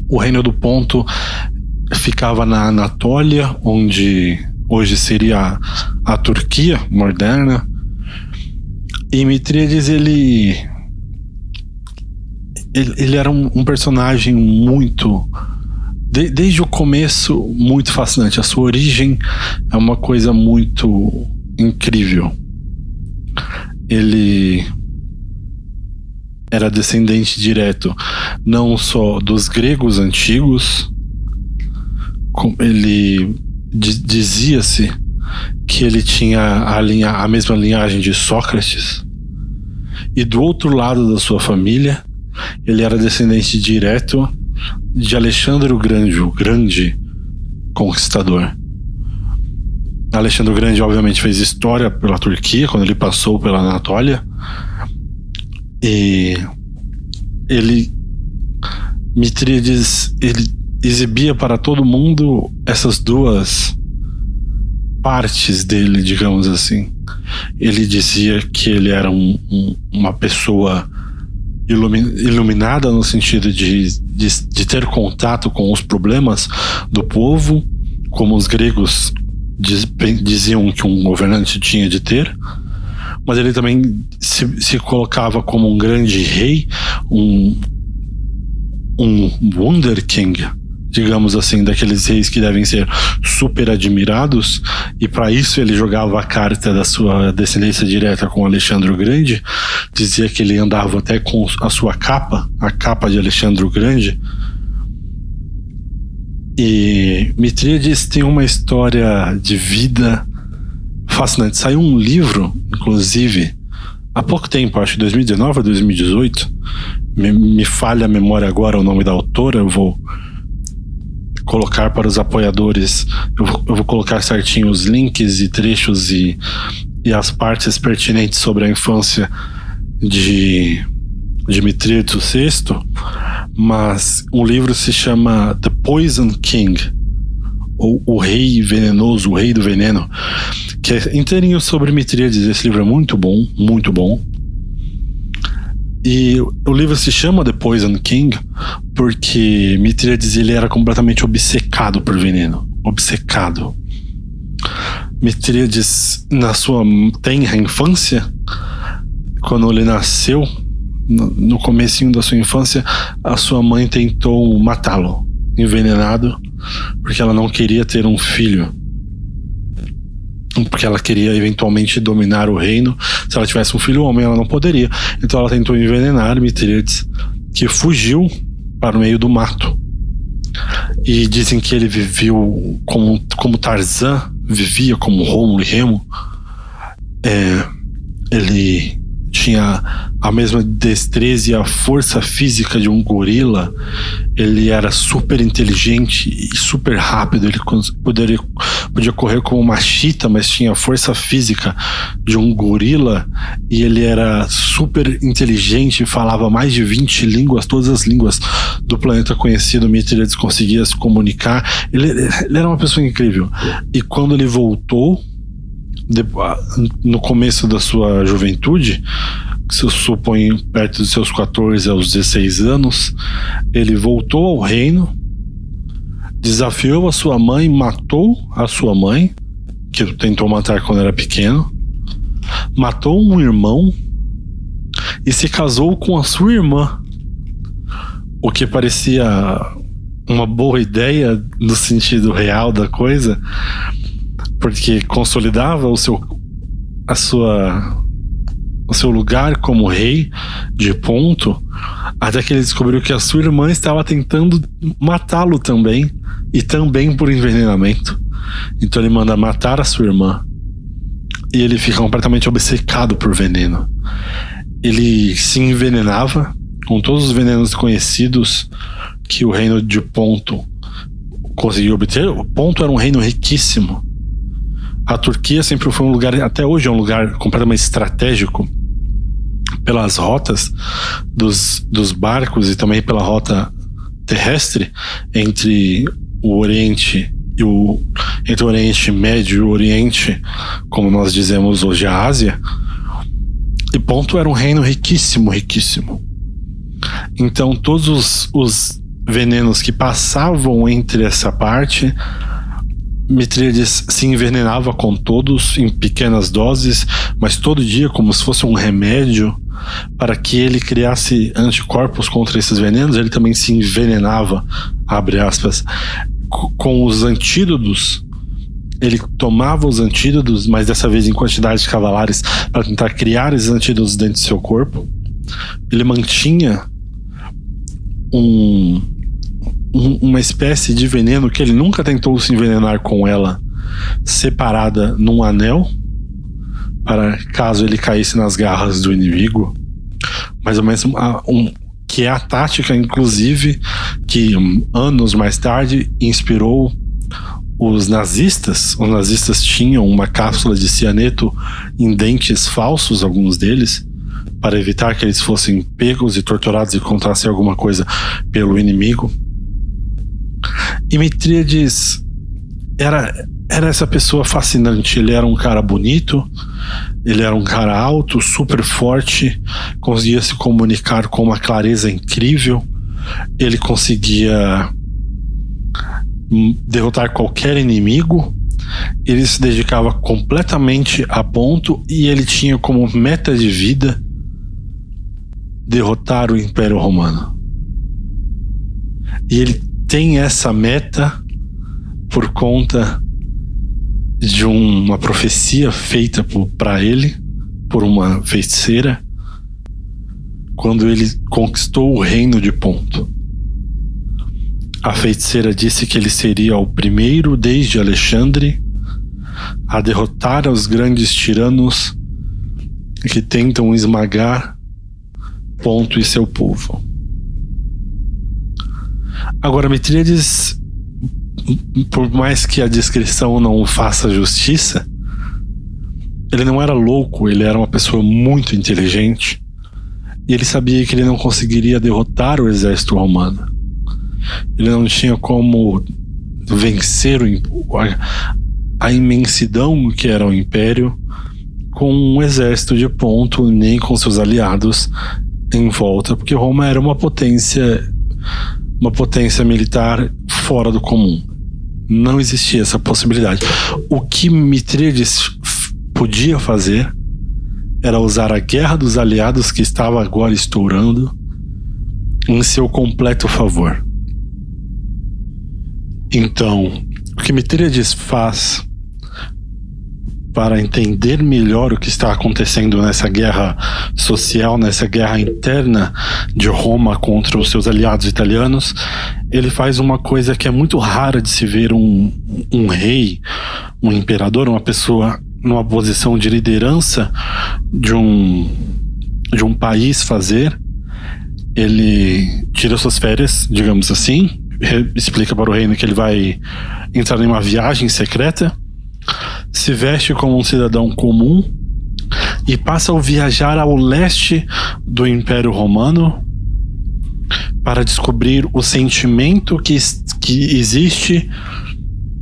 O Reino do Ponto ficava na Anatólia, onde hoje seria a Turquia moderna. E Mitríades, ele era um personagem muito, desde o começo, muito fascinante. A sua origem é uma coisa muito incrível. Ele era descendente direto não só dos gregos antigos, como ele dizia-se que ele tinha a mesma linhagem de Sócrates, e do outro lado da sua família ele era descendente direto de Alexandre o Grande, o grande conquistador. Alexandre o Grande obviamente fez história pela Turquia quando ele passou pela Anatólia, e Mitrídates, ele exibia para todo mundo essas duas partes dele, digamos assim. Ele dizia que ele era uma pessoa iluminada no sentido de ter contato com os problemas do povo, como os gregos diziam que um governante tinha de ter, mas ele também se colocava como um grande rei, um Wonder King, digamos assim, daqueles reis que devem ser super admirados, e para isso ele jogava a carta da sua descendência direta com Alexandre o Grande. Dizia que ele andava até com a sua capa, a capa de Alexandre o Grande, E Mitríades tem uma história de vida fascinante. Saiu um livro, inclusive, há pouco tempo, acho que 2019 ou 2018. Me falha a memória agora o nome da autora. Eu vou colocar para os apoiadores, eu vou colocar certinho os links e trechos e as partes pertinentes sobre a infância de Mitrídates VI, mas um livro se chama The Poison King, ou O Rei Venenoso, o Rei do Veneno, que é inteirinho sobre Mitrídates. Esse livro é muito bom, muito bom. E o livro se chama The Poison King porque Mitrídates, ele era completamente obcecado por veneno. Obcecado. Mitrídates, na sua tenra infância, quando ele nasceu, no comecinho da sua infância, a sua mãe tentou matá-lo, envenenado, porque ela não queria ter um filho, porque ela queria eventualmente dominar o reino. Se ela tivesse um filho homem, ela não poderia. Então ela tentou envenenar Mitrídates, que fugiu para o meio do mato. E dizem que ele viveu como Tarzan vivia, como Rômulo e Remo. Ele tinha a mesma destreza e a força física de um gorila. Ele era super inteligente e super rápido. Ele podia correr como uma chita, mas tinha a força física de um gorila. E ele era super inteligente, falava mais de 20 línguas, todas as línguas do planeta conhecido. Mitrídates conseguia se comunicar. Ele era uma pessoa incrível. E quando ele voltou, no começo da sua juventude, que se supõe perto dos seus 14 aos 16 anos, ele voltou ao reino, desafiou a sua mãe, matou a sua mãe, que tentou matar quando era pequeno, matou um irmão e se casou com a sua irmã, o que parecia uma boa ideia no sentido real da coisa, porque consolidava o seu lugar como rei de Ponto, até que ele descobriu que a sua irmã estava tentando matá-lo também, e também por envenenamento. Então ele manda matar a sua irmã, e ele fica completamente obcecado por veneno. Ele se envenenava com todos os venenos conhecidos que o reino de Ponto conseguiu obter. O Ponto era um reino riquíssimo. A Turquia sempre foi um lugar, até hoje é um lugar completamente estratégico, pelas rotas dos barcos e também pela rota terrestre entre o Oriente entre o Oriente Médio e o Oriente, como nós dizemos hoje, a Ásia. E Ponto era um reino riquíssimo, riquíssimo. Então todos os venenos que passavam entre essa parte, Mitrídates se envenenava com todos em pequenas doses, mas todo dia, como se fosse um remédio para que ele criasse anticorpos contra esses venenos. Ele também se envenenava, abre aspas, com os antídotos. Ele tomava os antídotos, mas dessa vez em quantidades cavalares, para tentar criar esses antídotos dentro do seu corpo. Ele mantinha uma espécie de veneno que ele nunca tentou se envenenar com ela, separada num anel, para caso ele caísse nas garras do inimigo. Mais ou menos que é a tática, inclusive, que anos mais tarde inspirou os nazistas. Os nazistas tinham uma cápsula de cianeto em dentes falsos, alguns deles, para evitar que eles fossem pegos e torturados e contassem alguma coisa pelo inimigo. E Mitrídates era essa pessoa fascinante. Ele era um cara bonito, ele era um cara alto, super forte, conseguia se comunicar com uma clareza incrível, ele conseguia derrotar qualquer inimigo, ele se dedicava completamente a Ponto, e ele tinha como meta de vida derrotar o Império Romano. E ele tem essa meta por conta de uma profecia feita para ele por uma feiticeira quando ele conquistou o reino de Ponto. A feiticeira disse que ele seria o primeiro desde Alexandre a derrotar os grandes tiranos que tentam esmagar Ponto e seu povo. Agora, Mitríades, por mais que a descrição não faça justiça, ele não era louco, ele era uma pessoa muito inteligente e ele sabia que ele não conseguiria derrotar o exército romano. Ele não tinha como vencer a imensidão que era o Império com um exército de Ponto, nem com seus aliados em volta, porque Roma era uma potência militar fora do comum. Não existia essa possibilidade. O que Mitríades podia fazer era usar a guerra dos aliados, que estava agora estourando, em seu completo favor. Então, o que Mitríades faz para entender melhor o que está acontecendo nessa guerra social, nessa guerra interna de Roma contra os seus aliados italianos, ele faz uma coisa que é muito rara de se ver um rei, um imperador, uma pessoa numa posição de liderança de um país fazer. Ele tira suas férias, digamos assim, explica para o reino que ele vai entrar em uma viagem secreta, se veste como um cidadão comum e passa a viajar ao leste do Império Romano para descobrir o sentimento que existe,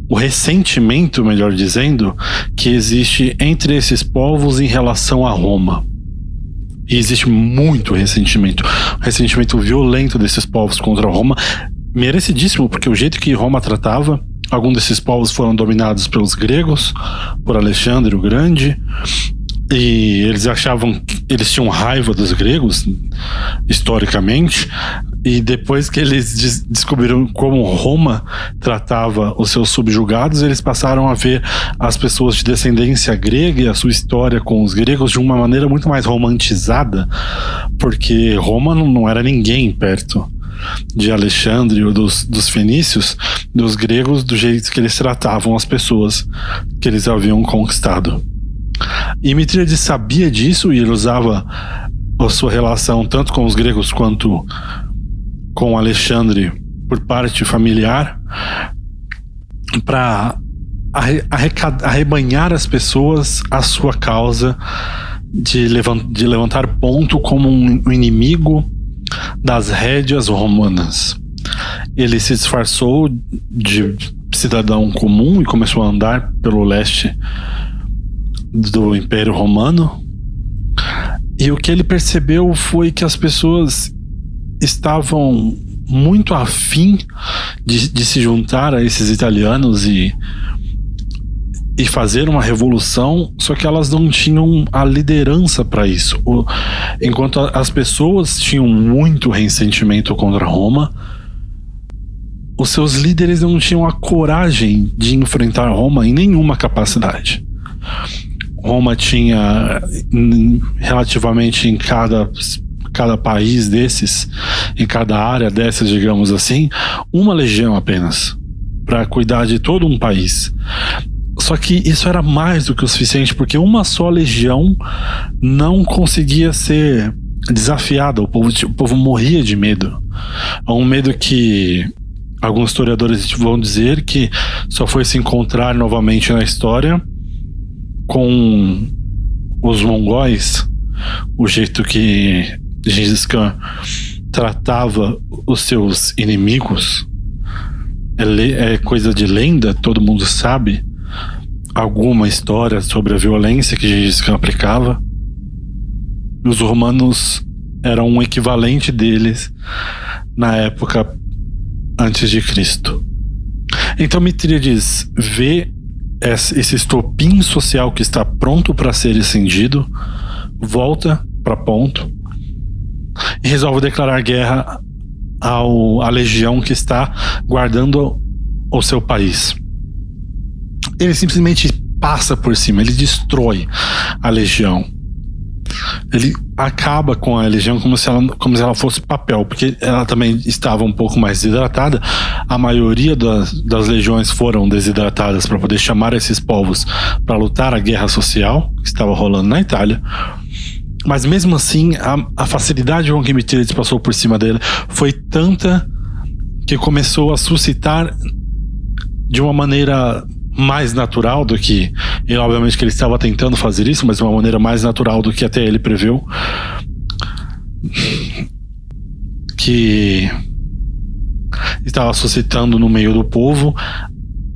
o ressentimento, melhor dizendo, que existe entre esses povos em relação a Roma. E existe muito ressentimento, um ressentimento violento desses povos contra Roma, merecidíssimo, porque o jeito que Roma tratava, alguns desses povos foram dominados pelos gregos, por Alexandre o Grande, e eles achavam que eles tinham raiva dos gregos, historicamente, e depois que eles descobriram como Roma tratava os seus subjugados, eles passaram a ver as pessoas de descendência grega e a sua história com os gregos de uma maneira muito mais romantizada, porque Roma não era ninguém perto de Alexandre ou dos fenícios, dos gregos, do jeito que eles tratavam as pessoas que eles haviam conquistado. E Mitríades sabia disso, e ele usava a sua relação tanto com os gregos quanto com Alexandre por parte familiar para arrebanhar as pessoas à sua causa de levantar Ponto como um inimigo das rédeas romanas. Ele se disfarçou de cidadão comum e começou a andar pelo leste do Império Romano, e o que ele percebeu foi que as pessoas estavam muito afim de se juntar a esses italianos e fazer uma revolução, só que elas não tinham a liderança para isso. Enquanto as pessoas tinham muito ressentimento contra Roma, os seus líderes não tinham a coragem de enfrentar Roma em nenhuma capacidade. Roma tinha relativamente em cada país desses, em cada área dessas, digamos assim, uma legião apenas para cuidar de todo um país. Só que isso era mais do que o suficiente, porque uma só legião não conseguia ser desafiada. O povo morria de medo. É um medo que alguns historiadores vão dizer que só foi se encontrar novamente na história com os mongóis, o jeito que Gengis Khan tratava os seus inimigos. É coisa de lenda, todo mundo sabe alguma história sobre a violência que Gengis Khan aplicava. Os romanos eram um equivalente deles na época antes de Cristo. Então Mitríades vê esse estopim social que está pronto para ser incendido, volta para Ponto e resolve declarar guerra à legião que está guardando o seu país. Ele simplesmente passa por cima, ele destrói a legião. Ele acaba com a legião como se ela fosse papel, porque ela também estava um pouco mais desidratada. A maioria das legiões foram desidratadas para poder chamar esses povos para lutar a guerra social que estava rolando na Itália. Mas mesmo assim, a facilidade com que Mitrídates passou por cima dele foi tanta que começou a suscitar de uma maneira mais natural do que... E obviamente que ele estava tentando fazer isso, mas de uma maneira mais natural do que até ele preveu, que estava suscitando no meio do povo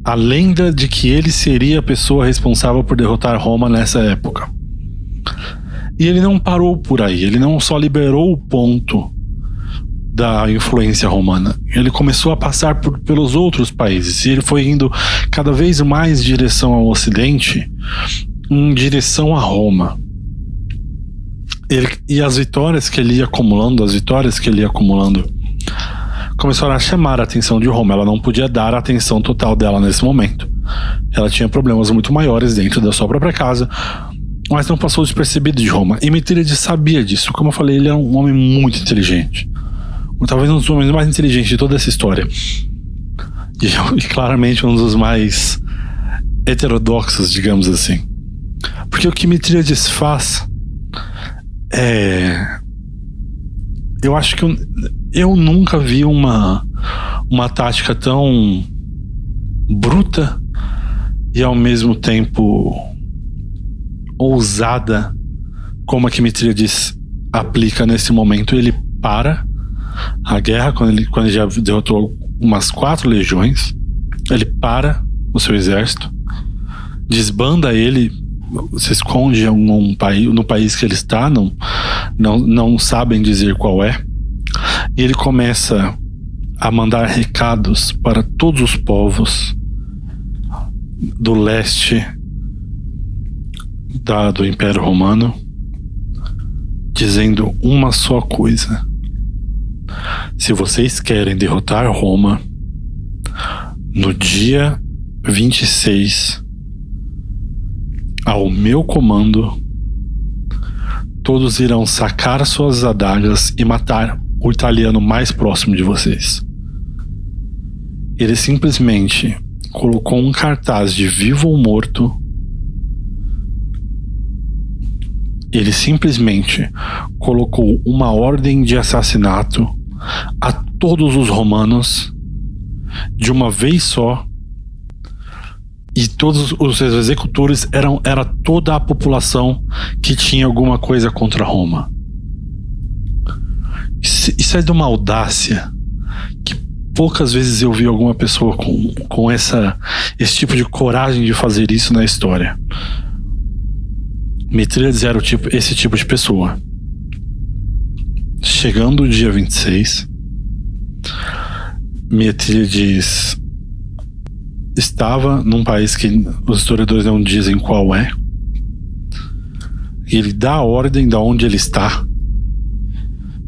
a lenda de que ele seria a pessoa responsável por derrotar Roma nessa época. E ele não parou por aí, ele não só liberou o ponto da influência romana, ele começou a passar pelos outros países, e ele foi indo cada vez mais em direção ao Ocidente, em direção a Roma. E as vitórias que ele ia acumulando, começaram a chamar a atenção de Roma. Ela não podia dar a atenção total dela nesse momento. Ela tinha problemas muito maiores dentro da sua própria casa, mas não passou despercebido de Roma. E Mitrídates sabia disso. Como eu falei, ele era um homem muito inteligente. Talvez um dos homens mais inteligentes de toda essa história. E claramente um dos mais heterodoxos, digamos assim. Porque o que Mitrídates faz é... Eu acho que eu nunca vi uma tática tão bruta e ao mesmo tempo ousada como a que Mitrídates aplica nesse momento. Ele para a guerra quando ele já derrotou umas 4 legiões. Ele para o seu exército, desbanda ele, se esconde em no país que ele está, não sabem dizer qual é, e ele começa a mandar recados para todos os povos do leste do Império Romano, dizendo uma só coisa: se vocês querem derrotar Roma, no dia 26, ao meu comando, todos irão sacar suas adagas e matar o italiano mais próximo de vocês. Ele simplesmente colocou um cartaz de vivo ou morto. Ele simplesmente colocou uma ordem de assassinato a todos os romanos de uma vez só, e todos os executores era toda a população que tinha alguma coisa contra Roma. Isso é de uma audácia que poucas vezes eu vi alguma pessoa com esse tipo de coragem de fazer isso na história. Mitrídates era esse tipo de pessoa. Chegando o dia 26, Mitrídates estava num país que os historiadores não dizem qual é. Ele dá a ordem de onde ele está,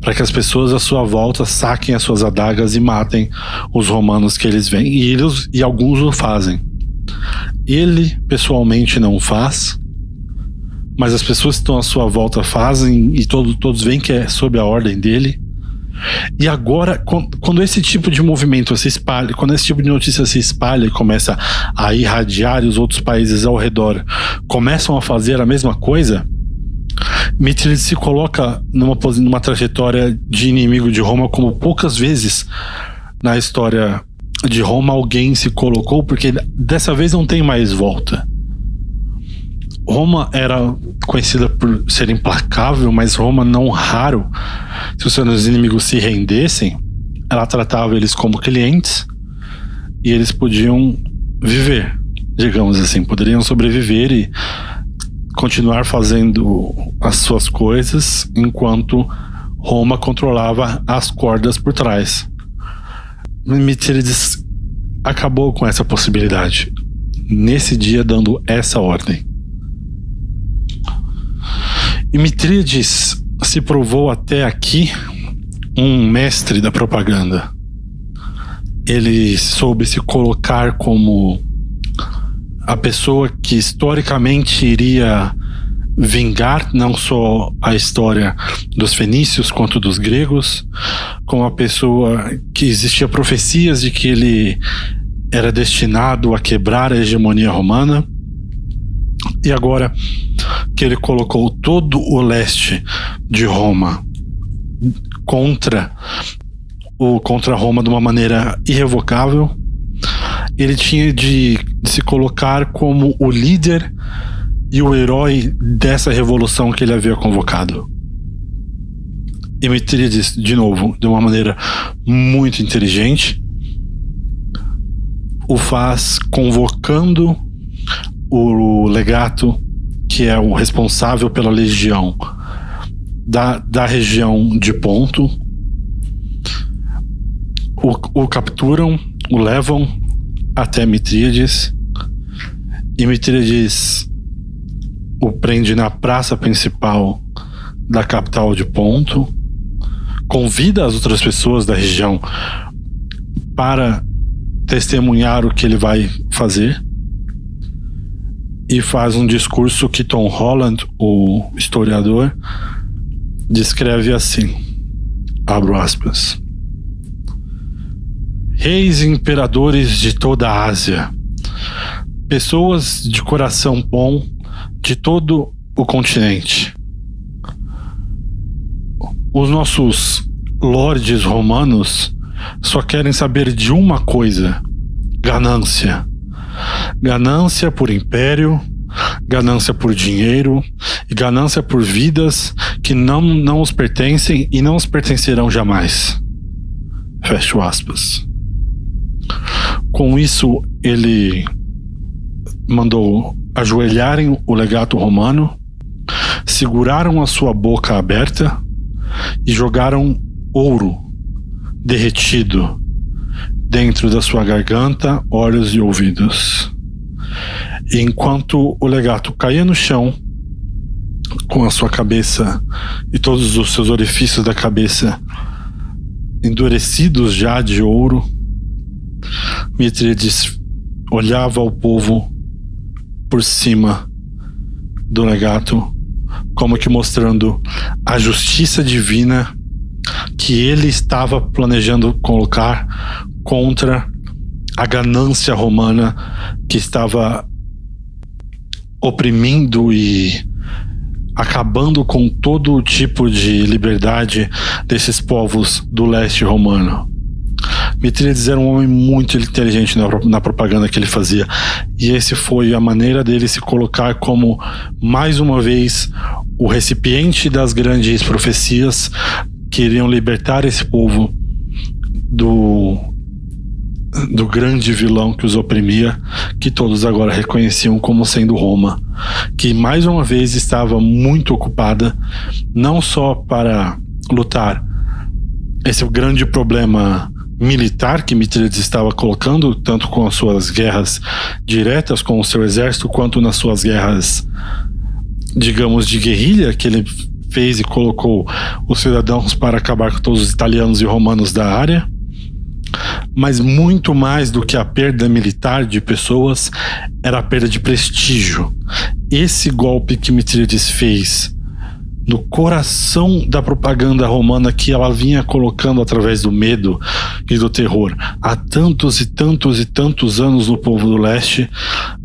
para que as pessoas à sua volta saquem as suas adagas e matem os romanos que eles veem. E alguns o fazem. Ele pessoalmente não faz, mas as pessoas que estão à sua volta fazem, e todos veem que é sob a ordem dele. E agora, quando esse tipo de movimento se espalha, quando esse tipo de notícia se espalha e começa a irradiar, e os outros países ao redor começam a fazer a mesma coisa, Mitrídates se coloca numa trajetória de inimigo de Roma como poucas vezes na história de Roma alguém se colocou, porque dessa vez não tem mais volta. Roma era conhecida por ser implacável, mas Roma, não raro, se os seus inimigos se rendessem, ela tratava eles como clientes e eles podiam viver, digamos assim, poderiam sobreviver e continuar fazendo as suas coisas enquanto Roma controlava as cordas por trás. Mitrídates acabou com essa possibilidade nesse dia, dando essa ordem. E Mitrídates se provou até aqui um mestre da propaganda. Ele soube se colocar como a pessoa que historicamente iria vingar não só a história dos fenícios quanto dos gregos, como uma pessoa que existia profecias de que ele era destinado a quebrar a hegemonia romana. E agora que ele colocou todo o leste de Roma contra Roma de uma maneira irrevogável, ele tinha de se colocar como o líder e o herói dessa revolução que ele havia convocado. E Mitríades, de novo, de uma maneira muito inteligente, o faz convocando o legato, que é o responsável pela legião da região de Ponto. O capturam, o levam até Mitríades, e Mitríades o prende na praça principal da capital de Ponto, convida as outras pessoas da região para testemunhar o que ele vai fazer, e faz um discurso que Tom Holland, o historiador, descreve assim, abro aspas: reis e imperadores de toda a Ásia, pessoas de coração bom de todo o continente, os nossos lordes romanos só querem saber de uma coisa: ganância. Ganância por império, ganância por dinheiro e ganância por vidas que não os pertencem e não os pertencerão jamais. Fecho aspas. Com isso, ele mandou ajoelharem o legato romano, seguraram a sua boca aberta e jogaram ouro derretido dentro da sua garganta, olhos e ouvidos. E enquanto o legato caía no chão, com a sua cabeça e todos os seus orifícios da cabeça endurecidos já de ouro, Mitríades olhava o povo por cima do legato, como que mostrando a justiça divina que ele estava planejando colocar contra a ganância romana que estava oprimindo e acabando com todo tipo de liberdade desses povos do leste romano. Mitríades era um homem muito inteligente na propaganda que ele fazia, e esse foi a maneira dele se colocar como, mais uma vez, o recipiente das grandes profecias que iriam libertar esse povo do grande vilão que os oprimia, que todos agora reconheciam como sendo Roma, que mais uma vez estava muito ocupada não só para lutar esse grande problema militar que Mitríades estava colocando, tanto com as suas guerras diretas com o seu exército, quanto nas suas guerras, digamos, de guerrilha, que ele fez e colocou os cidadãos para acabar com todos os italianos e romanos da área. Mas muito mais do que a perda militar de pessoas, era a perda de prestígio. Esse golpe que Mitríades fez no coração da propaganda romana que ela vinha colocando através do medo e do terror há tantos e tantos e tantos anos no povo do leste,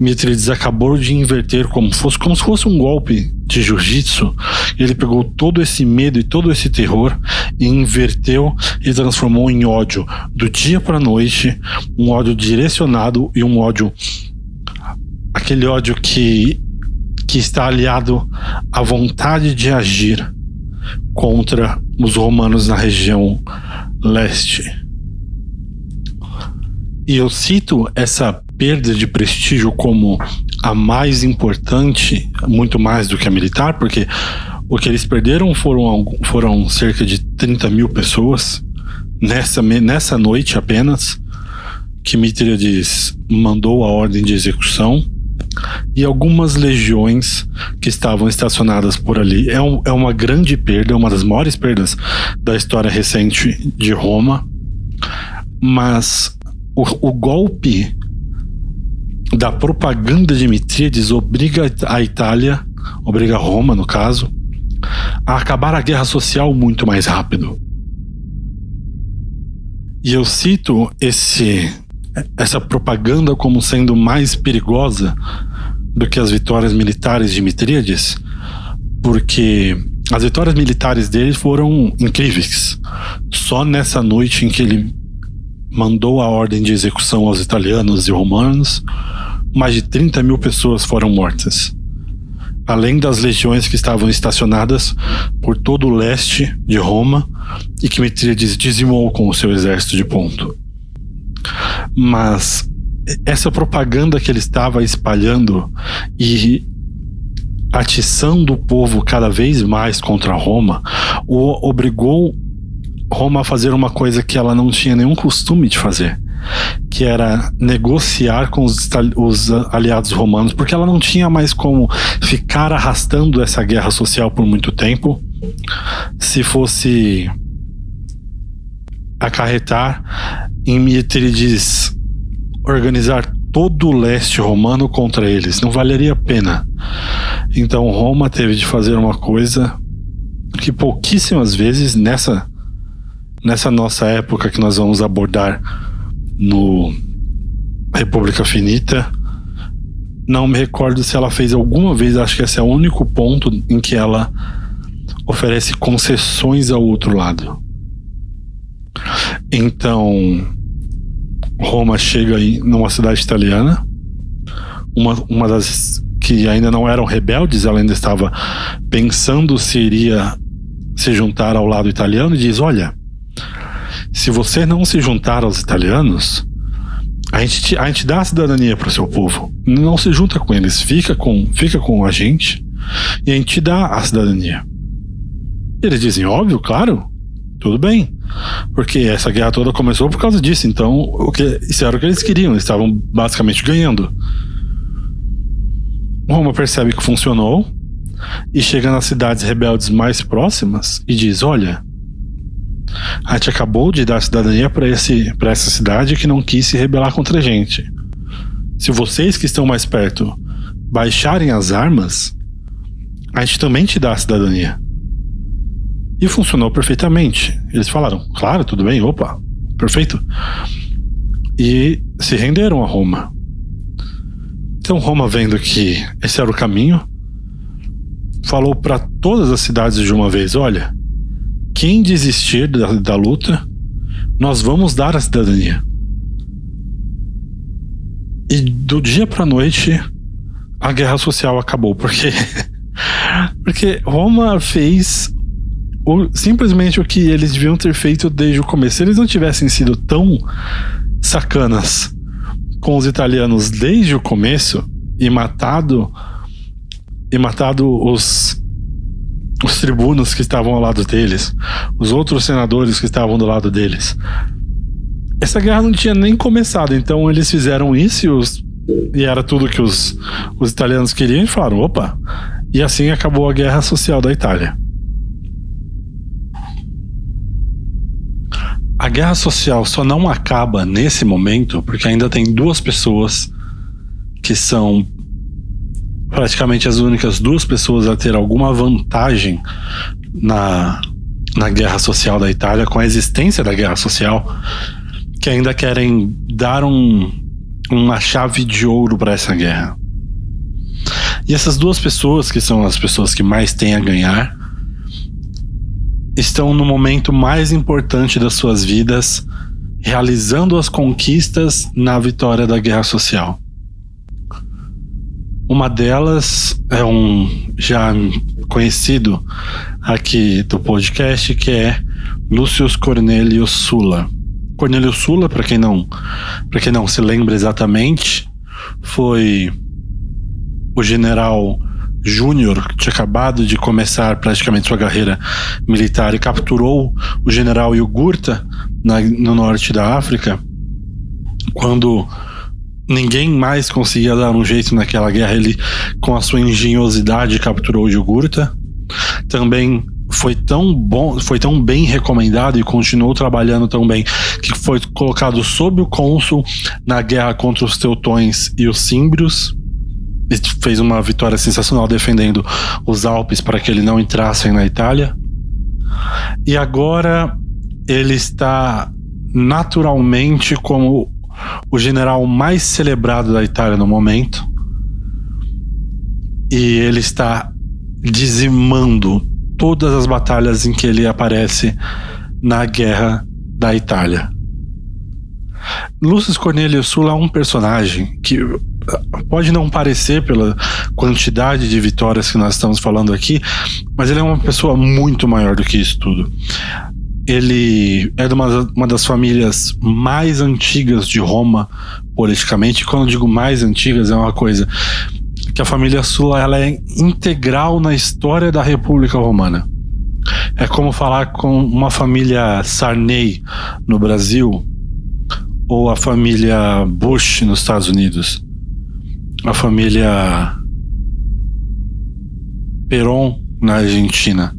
Mitríades acabou de inverter como se fosse um golpe de jiu-jitsu. Ele pegou todo esse medo e todo esse terror e inverteu e transformou em ódio do dia para a noite, um ódio direcionado e um ódio, aquele ódio que está aliado à vontade de agir contra os romanos na região leste. E eu cito essa perda de prestígio como a mais importante, muito mais do que a militar, porque o que eles perderam foram cerca de 30 mil pessoas nessa noite apenas, que Mitríades mandou a ordem de execução, e algumas legiões que estavam estacionadas por ali. É uma grande perda, uma das maiores perdas da história recente de Roma, mas o golpe da propaganda de Mitríades obriga a Itália obriga Roma, no caso, a acabar a guerra social muito mais rápido. E eu cito essa propaganda como sendo mais perigosa do que as vitórias militares de Mitríades, porque as vitórias militares dele foram incríveis. Só nessa noite em que ele mandou a ordem de execução aos italianos e romanos, mais de 30 mil pessoas foram mortas, além das legiões que estavam estacionadas por todo o leste de Roma e que Mitríades dizimou com o seu exército de ponto. Mas essa propaganda que ele estava espalhando e atiçando o povo cada vez mais contra Roma obrigou Roma a fazer uma coisa que ela não tinha nenhum costume de fazer, que era negociar com os aliados romanos, porque ela não tinha mais como ficar arrastando essa guerra social por muito tempo se fosse acarretar em Mitríades organizar todo o leste romano contra eles. Não valeria a pena. Então Roma teve de fazer uma coisa que pouquíssimas vezes nessa nossa época que nós vamos abordar no República Finita, não me recordo se ela fez alguma vez. Acho que esse é o único ponto em que ela oferece concessões ao outro lado. Então Roma chega aí numa cidade italiana, uma das que ainda não eram rebeldes, ela ainda estava pensando se iria se juntar ao lado italiano, e diz: olha, se você não se juntar aos italianos, a gente dá a cidadania para o seu povo. Não se junta com eles, fica com a gente e a gente dá a cidadania. Eles dizem: óbvio, claro, tudo bem, porque essa guerra toda começou por causa disso. Então isso era o que eles queriam, eles estavam basicamente ganhando. Roma percebe que funcionou e chega nas cidades rebeldes mais próximas e diz: olha, a gente acabou de dar cidadania para essa cidade que não quis se rebelar contra a gente. Se vocês que estão mais perto baixarem as armas, a gente também te dá a cidadania. E funcionou perfeitamente. Eles falaram: claro, tudo bem, opa, perfeito. E se renderam a Roma. Então Roma, vendo que esse era o caminho, falou para todas as cidades de uma vez: olha, quem desistir da luta, nós vamos dar a cidadania. E do dia para a noite a guerra social acabou, porque Roma fez simplesmente o que eles deviam ter feito desde o começo. Se eles não tivessem sido tão sacanas com os italianos desde o começo e matado os tribunos que estavam ao lado deles, os outros senadores que estavam do lado deles, essa guerra não tinha nem começado. Então eles fizeram isso e era tudo que os italianos queriam, e falaram: opa, e assim acabou a guerra social da Itália. A guerra social só não acaba nesse momento porque ainda tem duas pessoas que são praticamente as únicas duas pessoas a ter alguma vantagem na guerra social da Itália, com a existência da guerra social, que ainda querem dar uma chave de ouro para essa guerra. E essas duas pessoas, que são as pessoas que mais têm a ganhar, estão no momento mais importante das suas vidas, realizando as conquistas na vitória da guerra social. Uma delas é um já conhecido aqui do podcast, que é Lucius Cornelius Sulla. Cornelius Sulla, para quem não se lembra exatamente, foi o general júnior que tinha acabado de começar praticamente sua carreira militar e capturou o general Jugurtha no norte da África, quando ninguém mais conseguia dar um jeito naquela guerra. Ele, com a sua engenhosidade, capturou o Jugurtha. Também foi tão bem recomendado e continuou trabalhando tão bem, que foi colocado sob o cônsul na guerra contra os teutões e os címbrios. fez uma vitória sensacional defendendo os Alpes para que ele não entrasse na Itália. E agora ele está naturalmente como o general mais celebrado da Itália no momento. E ele está dizimando todas as batalhas em que ele aparece na guerra da Itália. Lucius Cornelius Sulla é um personagem que pode não parecer pela quantidade de vitórias que nós estamos falando aqui, mas ele é uma pessoa muito maior do que isso tudo. Ele é de uma das famílias mais antigas de Roma, politicamente. E quando eu digo mais antigas, é uma coisa que a família Sulla, ela é integral na história da República Romana. É como falar com uma família Sarney no Brasil, ou a família Bush nos Estados Unidos, a família Perón na Argentina.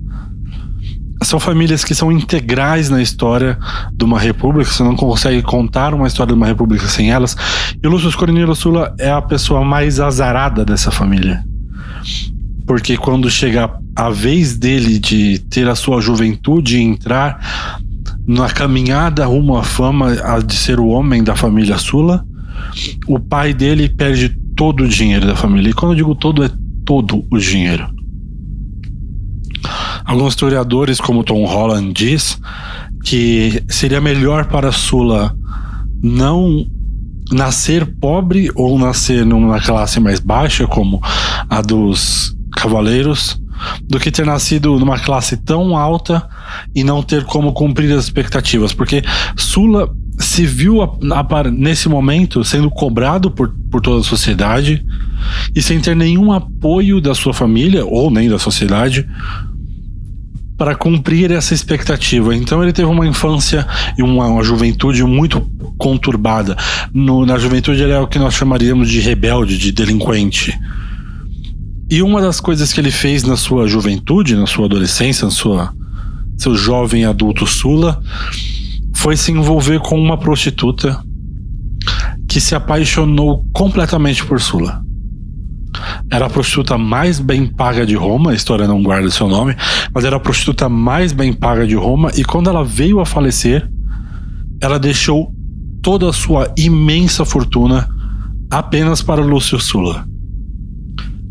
São famílias que são integrais na história de uma república. Você não consegue contar uma história de uma república sem elas. E Lucius Cornelius Sulla é a pessoa mais azarada dessa família, porque quando chega a vez dele de ter a sua juventude e entrar na caminhada rumo à fama de ser o homem da família Sulla, o pai dele perde todo o dinheiro da família. E quando eu digo todo, é todo o dinheiro. Alguns historiadores, como Tom Holland, diz que seria melhor para Sulla não nascer pobre ou nascer numa classe mais baixa, como a dos cavaleiros, do que ter nascido numa classe tão alta e não ter como cumprir as expectativas, porque Sulla se viu nesse momento sendo cobrado por toda a sociedade e sem ter nenhum apoio da sua família ou nem da sociedade para cumprir essa expectativa. Então ele teve uma infância e uma juventude muito conturbada. Na juventude ele é o que nós chamaríamos de rebelde, de delinquente. E uma das coisas que ele fez na sua juventude, na sua adolescência, seu jovem adulto Sulla, foi se envolver com uma prostituta que se apaixonou completamente por Sulla. Era a prostituta mais bem paga de Roma, a história não guarda seu nome, mas era a prostituta mais bem paga de Roma, e quando ela veio a falecer, ela deixou toda a sua imensa fortuna apenas para Lucius Sulla.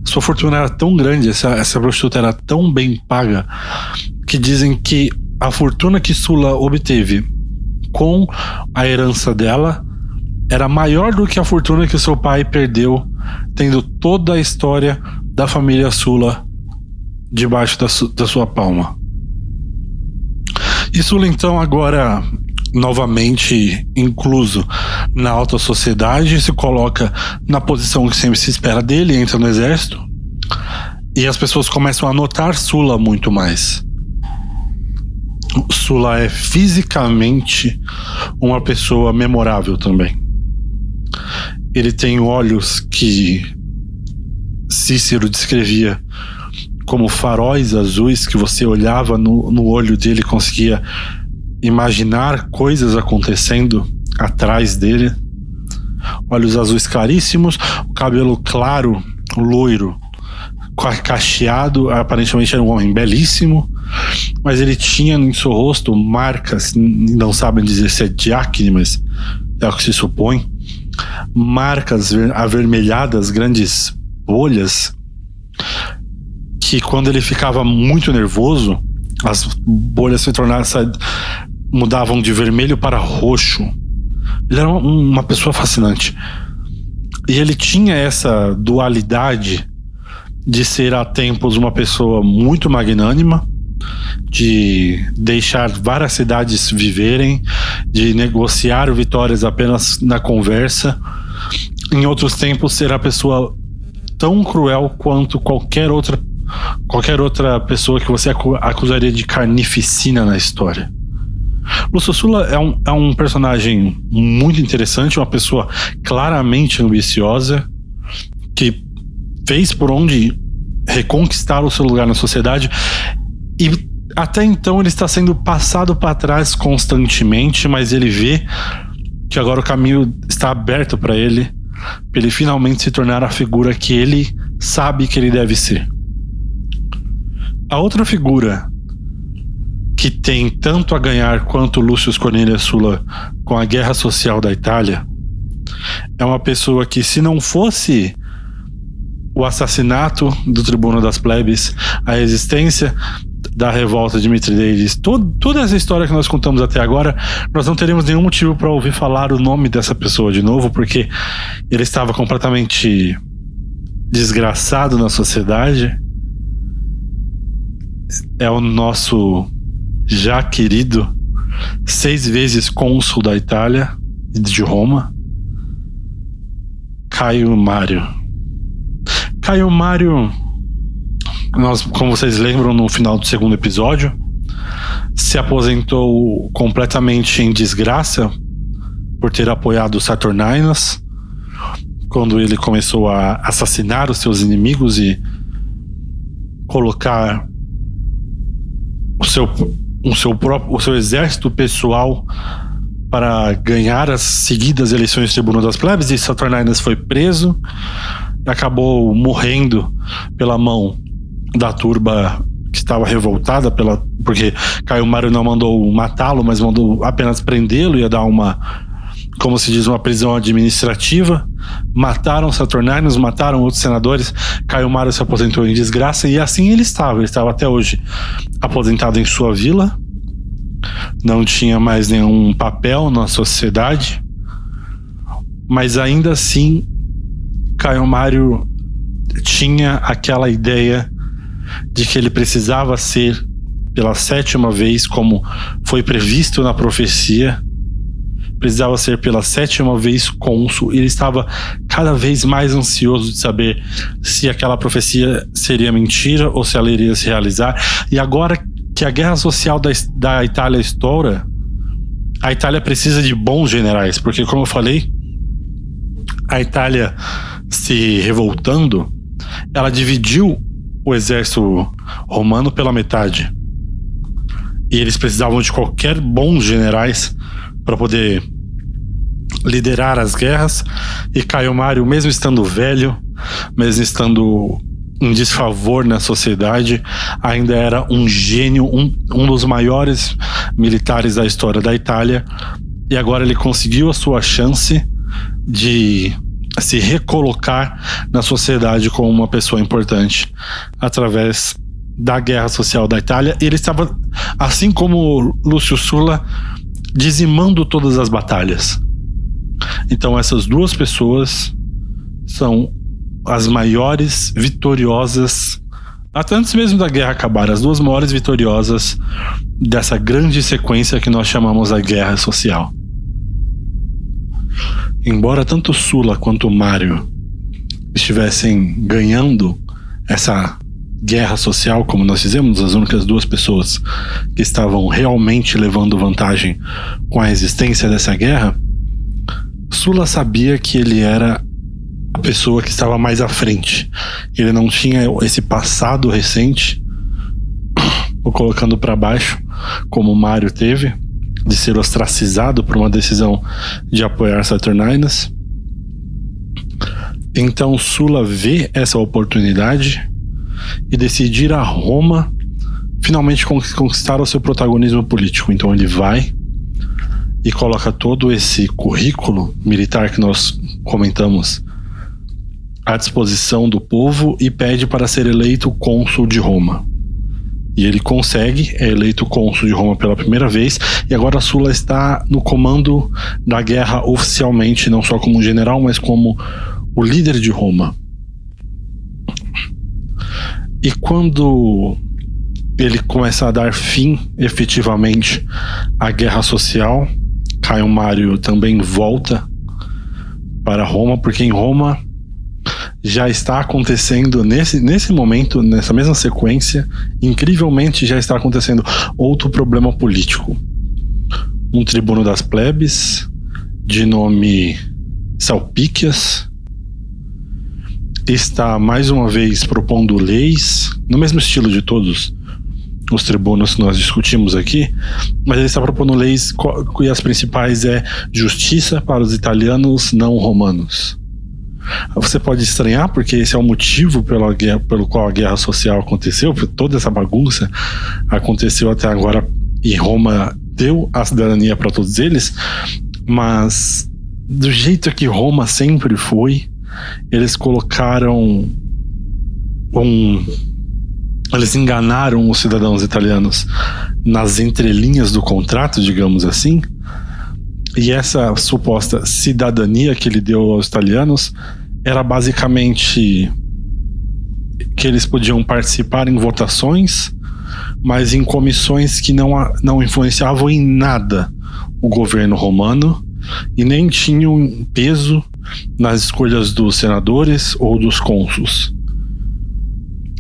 Sua fortuna era tão grande, essa prostituta era tão bem paga, que dizem que a fortuna que Sulla obteve com a herança dela era maior do que a fortuna que seu pai perdeu tendo toda a história da família Sulla debaixo da sua palma. E Sulla, então, agora novamente incluso na alta sociedade, se coloca na posição que sempre se espera dele, entra no exército, e as pessoas começam a notar Sulla muito mais. Sulla é fisicamente uma pessoa memorável também. Ele tem olhos que Cícero descrevia como faróis azuis, que você olhava no olho dele e conseguia imaginar coisas acontecendo atrás dele. Olhos azuis claríssimos, o cabelo claro, loiro, cacheado. Aparentemente era um homem belíssimo, mas ele tinha em seu rosto marcas, não sabem dizer se é de acne, mas é o que se supõe, marcas avermelhadas, grandes bolhas, que quando ele ficava muito nervoso, as bolhas mudavam de vermelho para roxo. Ele era uma pessoa fascinante. E ele tinha essa dualidade de ser a tempos uma pessoa muito magnânima, de deixar várias cidades viverem, de negociar vitórias apenas na conversa. Em outros tempos, ser a pessoa tão cruel quanto qualquer outra pessoa que você acusaria de carnificina na história. Lucius Sulla é um personagem muito interessante, uma pessoa claramente ambiciosa, que fez por onde reconquistar o seu lugar na sociedade, e até então ele está sendo passado para trás constantemente, mas ele vê que agora o caminho está aberto para ele para ele finalmente se tornar a figura que ele sabe que ele deve ser. A outra figura que tem tanto a ganhar quanto Lucius Cornelius Sulla com a guerra social da Itália é uma pessoa que, se não fosse o assassinato do Tribuno das Plebes, a existência da revolta de Mitrídates, toda essa história que nós contamos até agora, nós não teríamos nenhum motivo para ouvir falar o nome dessa pessoa de novo, porque ele estava completamente desgraçado na sociedade. É o nosso já querido 6 vezes cônsul da Itália e de Roma, Caio Mário. Caio Mário, nós, como vocês lembram, no final do 2º episódio, se aposentou completamente em desgraça por ter apoiado os Saturninas quando ele começou a assassinar os seus inimigos e colocar o seu exército pessoal para ganhar as seguidas eleições do Tribuno das Plebes, e Saturninas foi preso, acabou morrendo pela mão da turba que estava revoltada porque Caio Mário não mandou matá-lo, mas mandou apenas prendê-lo, ia dar uma, como se diz, uma prisão administrativa. Mataram Saturninos, mataram outros senadores. Caio Mário se aposentou em desgraça, e assim ele estava até hoje aposentado em sua vila, não tinha mais nenhum papel na sociedade, mas ainda assim Caio Mário tinha aquela ideia de que ele precisava ser, pela 7ª vez, como foi previsto na profecia, precisava ser pela 7ª vez cônsul. Ele estava cada vez mais ansioso de saber se aquela profecia seria mentira ou se ela iria se realizar. E agora que a guerra social da Itália estoura, a Itália precisa de bons generais, porque, como eu falei, a Itália se revoltando, ela dividiu o exército romano pela metade, e eles precisavam de qualquer bons generais para poder liderar as guerras. E Caio Mário, mesmo estando velho, mesmo estando em desfavor na sociedade, ainda era um gênio, um dos maiores militares da história da Itália, e agora ele conseguiu a sua chance de se recolocar na sociedade como uma pessoa importante através da guerra social da Itália. E ele estava, assim como Lúcio Sulla, dizimando todas as batalhas. Então essas duas pessoas são as maiores vitoriosas, até antes mesmo da guerra acabar, as duas maiores vitoriosas dessa grande sequência que nós chamamos a guerra social. Embora tanto Sulla quanto Mário estivessem ganhando essa guerra social, como nós dizemos, as únicas duas pessoas que estavam realmente levando vantagem com a existência dessa guerra, Sulla sabia que ele era a pessoa que estava mais à frente. Ele não tinha esse passado recente, o colocando para baixo, como Mário teve, de ser ostracizado por uma decisão de apoiar Saturninas. Então Sulla vê essa oportunidade e decide ir a Roma finalmente conquistar o seu protagonismo político. Então ele vai e coloca todo esse currículo militar que nós comentamos à disposição do povo e pede para ser eleito cônsul de Roma. E ele consegue, é eleito cônsul de Roma pela primeira vez, e agora Sulla está no comando da guerra oficialmente, não só como general, mas como o líder de Roma. E quando ele começa a dar fim efetivamente à guerra social, Caio Mário também volta para Roma, porque em Roma já está acontecendo nesse momento, nessa mesma sequência, incrivelmente já está acontecendo outro problema político. Um tribuno das plebes, de nome Salpíquias, está mais uma vez propondo leis, no mesmo estilo de todos os tribunos que nós discutimos aqui, mas ele está propondo leis cujas principais é justiça para os italianos não romanos. Você pode estranhar, porque esse é o motivo pelo qual a guerra social aconteceu, toda essa bagunça aconteceu até agora, e Roma deu a cidadania para todos eles, mas do jeito que Roma sempre foi, eles colocaram eles enganaram os cidadãos italianos nas entrelinhas do contrato, digamos assim, e essa suposta cidadania que ele deu aos italianos era basicamente que eles podiam participar em votações, mas em comissões que não influenciavam em nada o governo romano e nem tinham peso nas escolhas dos senadores ou dos cônsuls.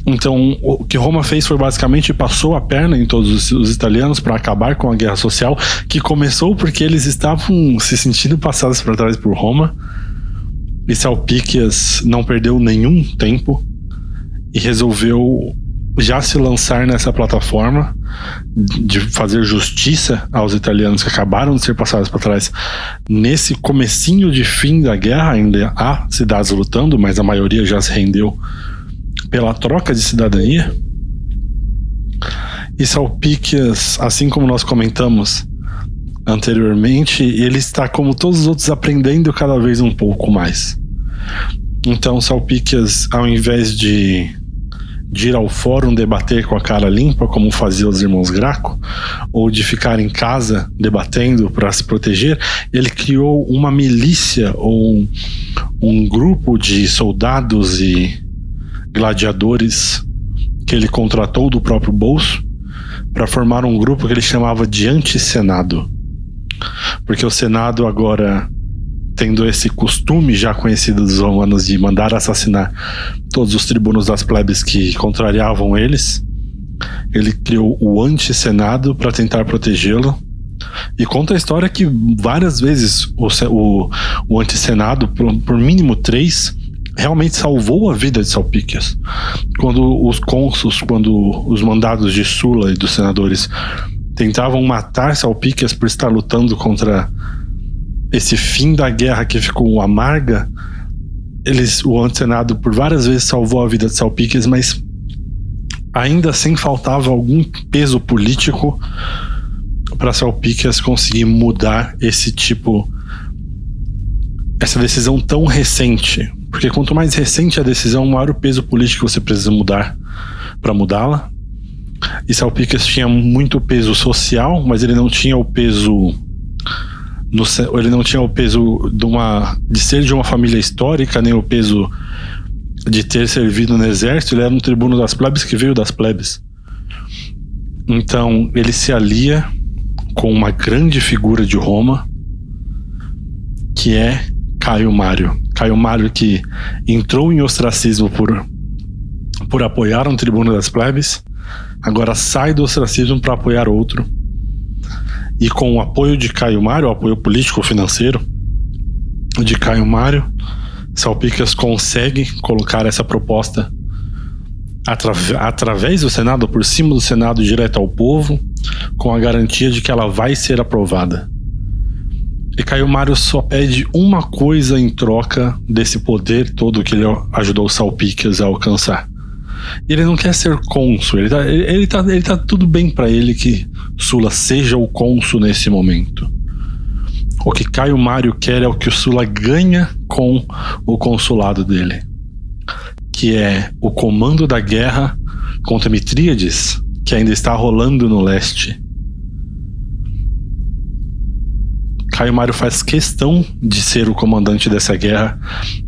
Então, o que Roma fez foi basicamente passou a perna em todos os italianos para acabar com a guerra social, que começou porque eles estavam se sentindo passados para trás por Roma, e Sulpicius não perdeu nenhum tempo e resolveu já se lançar nessa plataforma de fazer justiça aos italianos que acabaram de ser passados para trás. Nesse comecinho de fim da guerra, ainda há cidades lutando, mas a maioria já se rendeu pela troca de cidadania. E Sulpicius, assim como nós comentamos anteriormente, ele está, como todos os outros, aprendendo cada vez um pouco mais. Então Sulpicius, ao invés de ir ao fórum debater com a cara limpa, como faziam os irmãos Graco, ou de ficar em casa debatendo para se proteger, ele criou uma milícia ou um grupo de soldados e gladiadores que ele contratou do próprio bolso para formar um grupo que ele chamava de anti-senado, porque o senado, agora tendo esse costume já conhecido dos romanos de mandar assassinar todos os tribunos das plebes que contrariavam eles, ele criou o anti-senado para tentar protegê-lo. E conta a história que várias vezes o anti-senado, por mínimo 3, realmente salvou a vida de Sulpicius. Quando os cônsuls, quando os mandados de Sulla e dos senadores tentavam matar Sulpicius por estar lutando contra esse fim da guerra que ficou amarga, o anti-senado por várias vezes salvou a vida de Sulpicius, mas ainda assim faltava algum peso político para Sulpicius conseguir mudar essa decisão tão recente. Porque quanto mais recente a decisão, maior o peso político você precisa mudar para mudá-la. E Sulpicius tinha muito peso social, mas ele não tinha o peso de ser de uma família histórica, nem o peso de ter servido no exército. Ele era um tribuno das plebes que veio das plebes. Então ele se alia com uma grande figura de Roma, que é Caio Mário. Caio Mário, que entrou em ostracismo por apoiar um tribuno das plebes, agora sai do ostracismo para apoiar outro. E com o apoio de Caio Mário, o apoio político-financeiro de Caio Mário, Sulpicius consegue colocar essa proposta através do Senado, por cima do Senado, direto ao povo, com a garantia de que ela vai ser aprovada. E Caio Mário só pede uma coisa em troca desse poder todo que ele ajudou Sulpicius a alcançar. Ele não quer ser cônsul, ele tá tudo bem para ele que Sulla seja o cônsul nesse momento. O que Caio Mário quer é o que o Sulla ganha com o consulado dele, que é o comando da guerra contra Mitríades, que ainda está rolando no leste. Caio Mário faz questão de ser o comandante dessa guerra,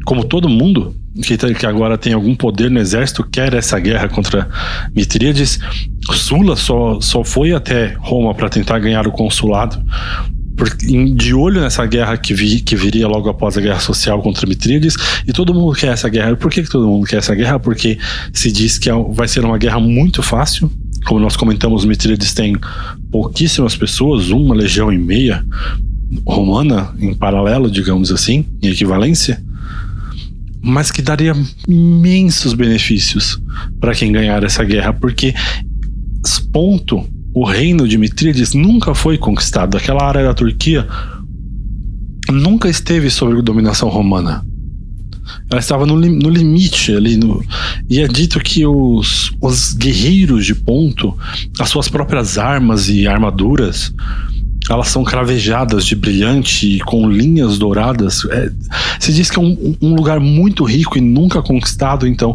como todo mundo que agora tem algum poder no exército quer essa guerra contra Mitríades. Sulla só foi até Roma para tentar ganhar o consulado, de olho nessa guerra que viria logo após a guerra social contra Mitríades, e todo mundo quer essa guerra. Por que todo mundo quer essa guerra? Porque se diz que vai ser uma guerra muito fácil. Como nós comentamos, Mitríades tem pouquíssimas pessoas, 1,5 legião romana em paralelo, digamos assim, em equivalência, mas que daria imensos benefícios para quem ganhar essa guerra, porque o reino de Mitríades nunca foi conquistado. Aquela área da Turquia nunca esteve sob dominação romana. Ela estava no limite ali. E é dito que os guerreiros de Ponto, as suas próprias armas e armaduras, elas são cravejadas de brilhante com linhas douradas. Se diz que é um lugar muito rico e nunca conquistado. Então,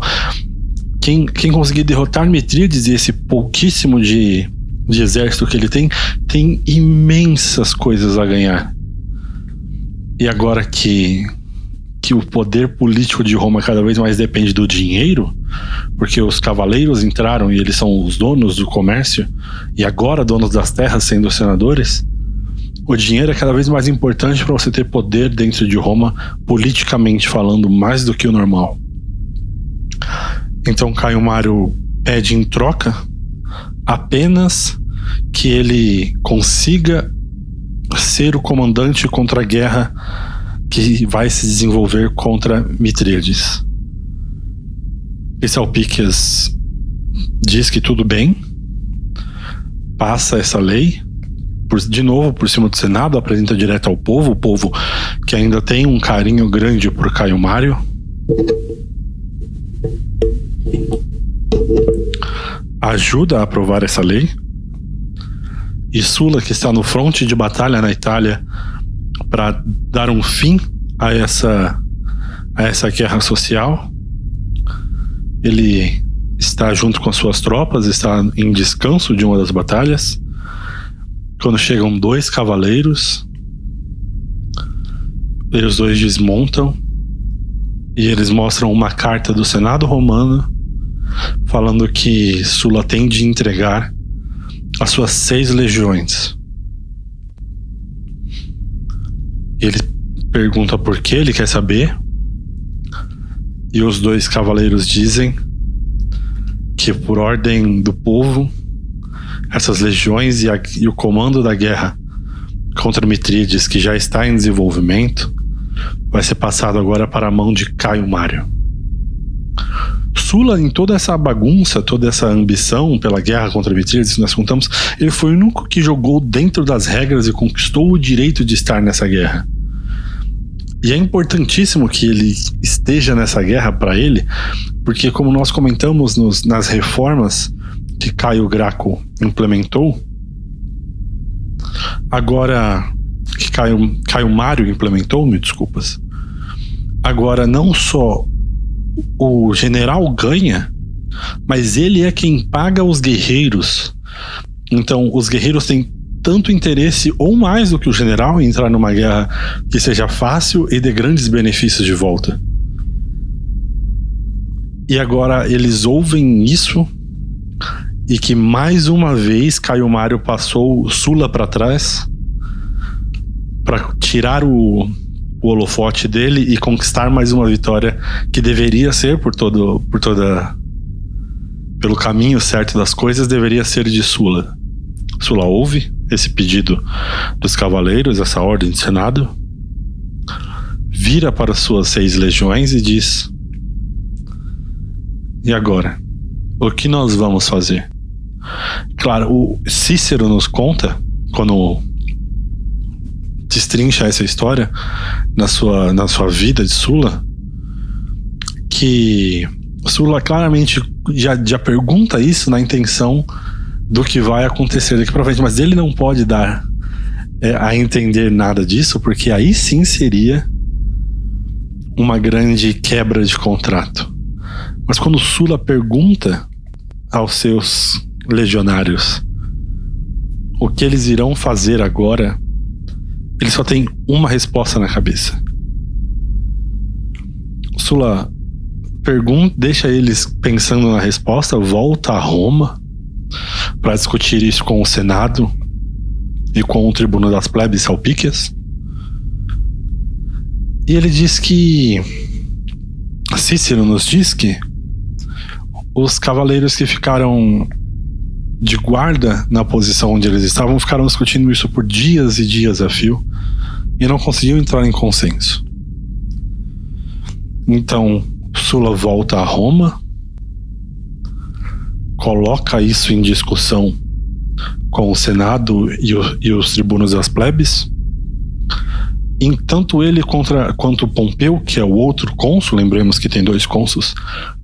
quem conseguir derrotar Mitríades e esse pouquíssimo de exército que ele tem imensas coisas a ganhar. E agora que o poder político de Roma cada vez mais depende do dinheiro, porque os cavaleiros entraram e eles são os donos do comércio, e agora donos das terras sendo senadores, o dinheiro é cada vez mais importante para você ter poder dentro de Roma, politicamente falando, mais do que o normal. Então Caio Mário pede em troca apenas que ele consiga ser o comandante contra a guerra que vai se desenvolver contra Mitríades. E Salpíquias diz que tudo bem, passa essa lei, de novo por cima do Senado, apresenta direto ao povo, o povo que ainda tem um carinho grande por Caio Mário. Ajuda a aprovar essa lei. E Sulla, que está no fronte de batalha na Itália para dar um fim a essa guerra social, ele está junto com as suas tropas, está em descanso de uma das batalhas, quando chegam 2 cavaleiros, e os 2 desmontam e eles mostram uma carta do Senado romano falando que Sulla tem de entregar as suas 6 legiões. Ele pergunta por que, ele quer saber, e os 2 cavaleiros dizem que por ordem do povo, essas legiões e o comando da guerra contra Mitríades, que já está em desenvolvimento, vai ser passado agora para a mão de Caio Mário. Sulla, em toda essa bagunça, toda essa ambição pela guerra contra Mitríades que nós contamos, ele foi o único que jogou dentro das regras e conquistou o direito de estar nessa guerra. E é importantíssimo que ele esteja nessa guerra para ele, porque como nós comentamos nas reformas que Caio Graco implementou, agora que Caio Mário implementou, me desculpas, agora não só o general ganha, mas ele é quem paga os guerreiros. Então os guerreiros têm tanto interesse ou mais do que o general em entrar numa guerra que seja fácil e dê grandes benefícios de volta. E agora eles ouvem isso, e que mais uma vez Caio Mário passou Sulla para trás para tirar o holofote dele e conquistar mais uma vitória que deveria ser pelo caminho certo das coisas, deveria ser de Sulla. Sulla ouve esse pedido dos cavaleiros, essa ordem do Senado, vira para suas 6 legiões e diz: e agora? O que nós vamos fazer? Claro, o Cícero nos conta, quando destrincha essa história na sua vida de Sulla, que Sulla claramente já pergunta isso na intenção do que vai acontecer daqui pra frente, mas ele não pode dar a entender nada disso, porque aí sim seria uma grande quebra de contrato. Mas quando Sulla pergunta aos seus legionários o que eles irão fazer agora, ele só tem uma resposta na cabeça. Sulla deixa eles pensando na resposta, volta a Roma para discutir isso com o Senado e com o tribuno das plebes, Salpíquias. E ele diz que Cícero nos diz que os cavaleiros que ficaram de guarda na posição onde eles estavam ficaram discutindo isso por dias e dias a fio e não conseguiam entrar em consenso. Então Sulla volta a Roma, coloca isso em discussão com o Senado e os tribunos das plebes, tanto ele quanto Pompeu, que é o outro cônsul, lembremos que tem 2 cônsuls,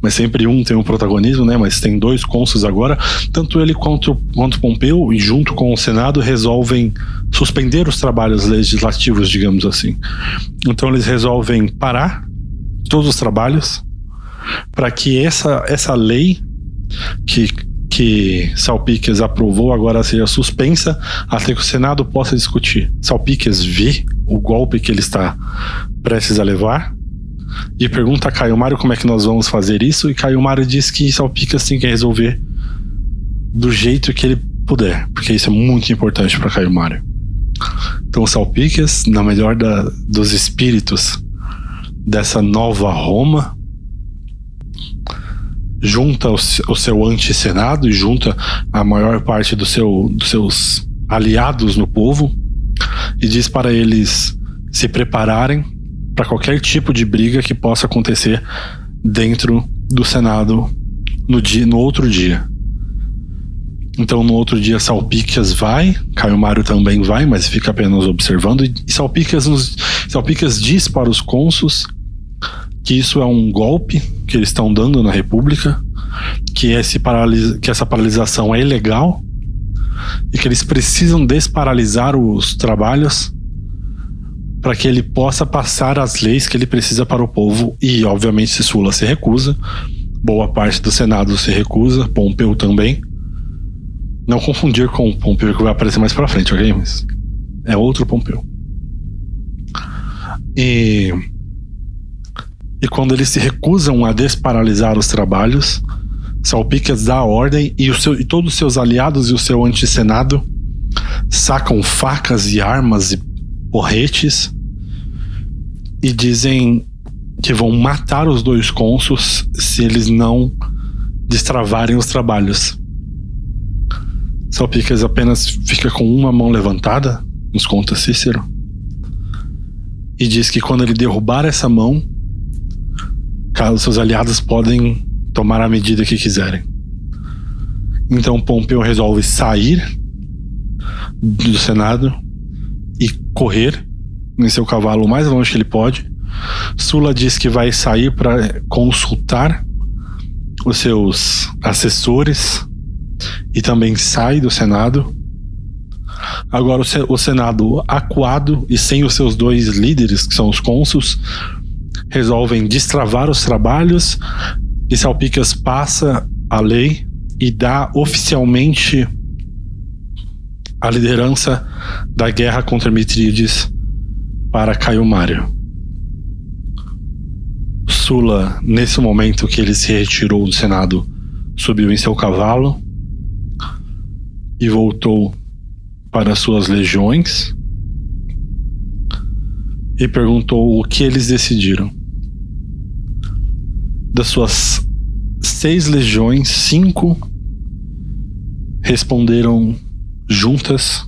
mas sempre um tem um protagonismo, né? Mas tem 2 cônsuls agora. Tanto ele quanto Pompeu, e junto com o Senado, resolvem suspender os trabalhos legislativos, digamos assim. Então eles resolvem parar todos os trabalhos para que essa lei que Salpíquias aprovou agora seja suspensa até que o Senado possa discutir. Salpíquias vê o golpe que ele está prestes a levar e pergunta a Caio Mário como é que nós vamos fazer isso, e Caio Mário diz que Salpíquias tem que resolver do jeito que ele puder, porque isso é muito importante para Caio Mário. Então Salpíquias, na melhor dos espíritos dessa nova Roma, junta o seu anti-senado e junta a maior parte dos seus aliados no povo e diz para eles se prepararem para qualquer tipo de briga que possa acontecer dentro do Senado no outro dia. Então no outro dia Salpíquias vai, Caio Mário também vai, mas fica apenas observando, e Salpíquias diz para os cônsuls que isso é um golpe que eles estão dando na República, que essa paralisação é ilegal e que eles precisam desparalisar os trabalhos para que ele possa passar as leis que ele precisa para o povo. E obviamente se Sulla se recusa, boa parte do Senado se recusa, Pompeu também. Não confundir com o Pompeu que vai aparecer mais pra frente, ok? Mas é outro Pompeu. E quando eles se recusam a desparalisar os trabalhos, Salpíquias dá a ordem e todos os seus aliados e o seu anti-senado sacam facas e armas e porretes e dizem que vão matar os 2 cônsuls se eles não destravarem os trabalhos. Salpíquias apenas fica com uma mão levantada, nos conta Cícero, e diz que quando ele derrubar essa mão, os seus aliados podem tomar a medida que quiserem. Então Pompeu resolve sair do Senado e correr em seu cavalo o mais longe que ele pode. Sulla diz que vai sair para consultar os seus assessores e também sai do Senado. Agora o Senado, acuado e sem os seus 2 líderes, que são os cônsuls, resolvem destravar os trabalhos, e Salpíquias passa a lei e dá oficialmente a liderança da guerra contra Mitríades para Caio Mário. Sulla, nesse momento que ele se retirou do Senado, subiu em seu cavalo e voltou para suas legiões e perguntou o que eles decidiram. Das suas 6 legiões, 5 responderam juntas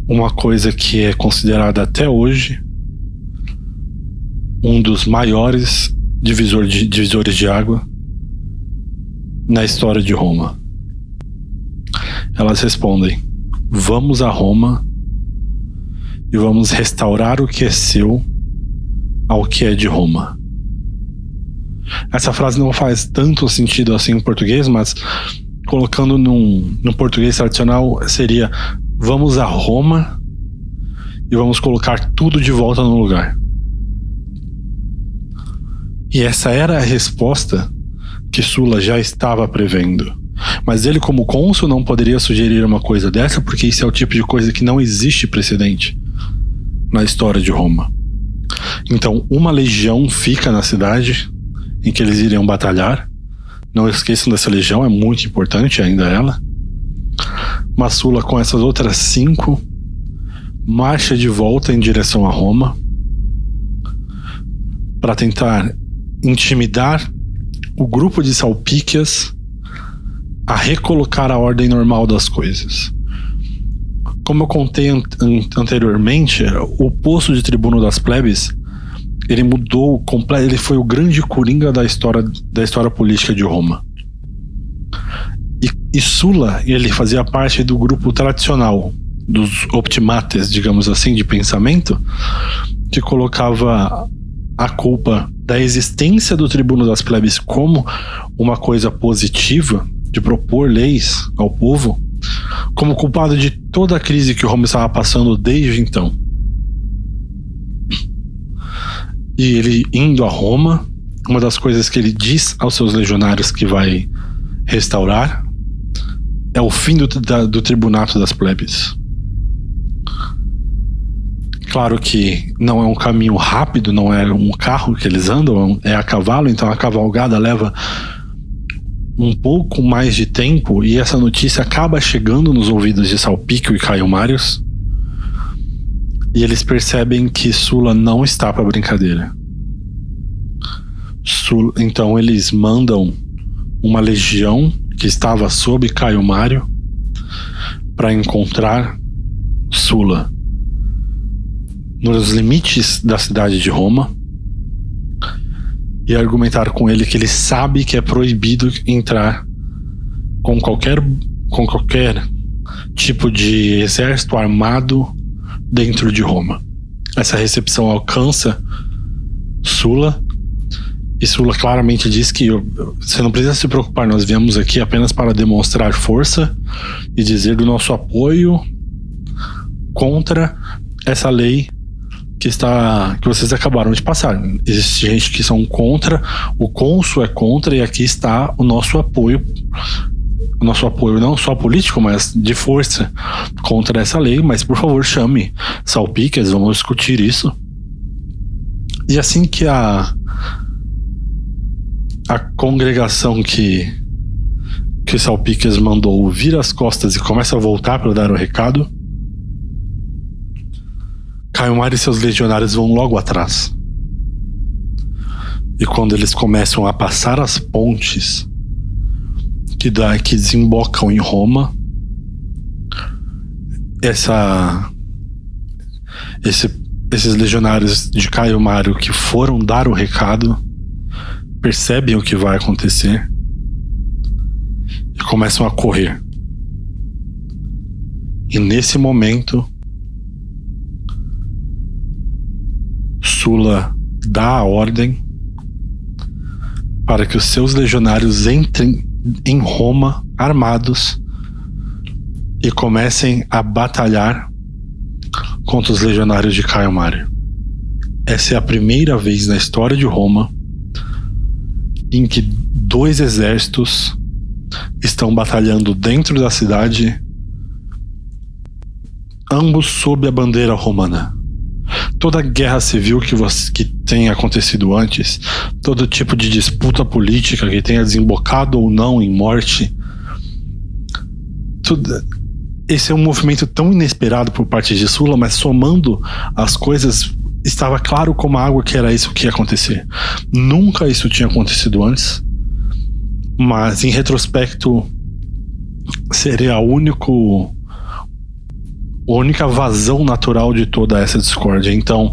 uma coisa que é considerada até hoje um dos maiores divisores de água na história de Roma. Elas respondem: vamos a Roma e vamos restaurar o que é seu ao que é de Roma. Essa frase não faz tanto sentido assim em português, mas colocando no português tradicional seria: vamos a Roma e vamos colocar tudo de volta no lugar. E essa era a resposta que Sulla já estava prevendo. Mas ele, como cônsul, não poderia sugerir uma coisa dessa, porque isso é o tipo de coisa que não existe precedente na história de Roma. Então, uma legião fica na cidade em que eles iriam batalhar. Não esqueçam dessa legião, é muito importante ainda ela. Mas Sulla, com essas outras 5, marcha de volta em direção a Roma para tentar intimidar o grupo de Salpíquias a recolocar a ordem normal das coisas. Como eu contei anteriormente, o posto de tribuno das plebes, ele mudou completamente. Ele foi o grande coringa da história política de Roma. E Sulla, ele fazia parte do grupo tradicional, dos optimates, digamos assim, de pensamento, que colocava a culpa da existência do tribuno das plebes como uma coisa positiva, de propor leis ao povo, como culpado de toda a crise que Roma estava passando desde então. E ele indo a Roma, uma das coisas que ele diz aos seus legionários que vai restaurar é o fim do tribunato das plebes. Claro que não é um caminho rápido, não é um carro que eles andam, é a cavalo, então a cavalgada leva um pouco mais de tempo, e essa notícia acaba chegando nos ouvidos de Salpíquio e Caio Marius, e eles percebem que Sulla não está para brincadeira. Então eles mandam uma legião que estava sob Caio Mário para encontrar Sulla nos limites da cidade de Roma e argumentar com ele que ele sabe que é proibido entrar com qualquer tipo de exército armado dentro de Roma. Essa recepção alcança Sulla, e Sulla claramente diz que você não precisa se preocupar, nós viemos aqui apenas para demonstrar força e dizer do nosso apoio contra essa lei que vocês acabaram de passar. Existe gente que são contra, o cônsul é contra, e aqui está o nosso apoio não só político, mas de força contra essa lei, mas por favor chame Salpíquias, vamos discutir isso. E assim que a congregação que Salpíquias mandou vira as costas e começa a voltar para dar o recado, Caio Mário e seus legionários vão logo atrás. E quando eles começam a passar as pontes que desembocam em Roma, esses legionários de Caio Mário que foram dar o recado percebem o que vai acontecer e começam a correr. E nesse momento Sulla dá a ordem para que os seus legionários entrem em Roma armados e comecem a batalhar contra os legionários de Caio Mário. Essa é a primeira vez na história de Roma em que 2 exércitos estão batalhando dentro da cidade, ambos sob a bandeira romana. Toda guerra civil que tenha acontecido antes, todo tipo de disputa política que tenha desembocado ou não em morte, esse é um movimento tão inesperado por parte de Sulla, mas somando as coisas, estava claro como a água que era isso que ia acontecer. Nunca isso tinha acontecido antes, mas em retrospecto seria a única vazão natural de toda essa discórdia. Então,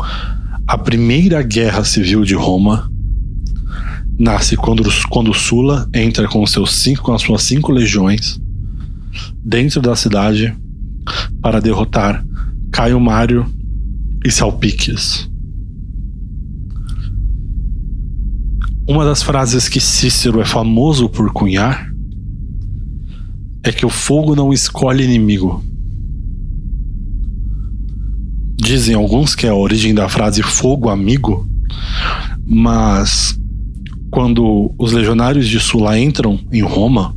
a primeira guerra civil de Roma nasce quando Sulla entra com as suas 5 legiões dentro da cidade para derrotar Caio Mário e Salpíquias. Uma das frases que Cícero é famoso por cunhar é que o fogo não escolhe inimigo. Dizem alguns que é a origem da frase fogo amigo, mas quando os legionários de Sulla entram em Roma,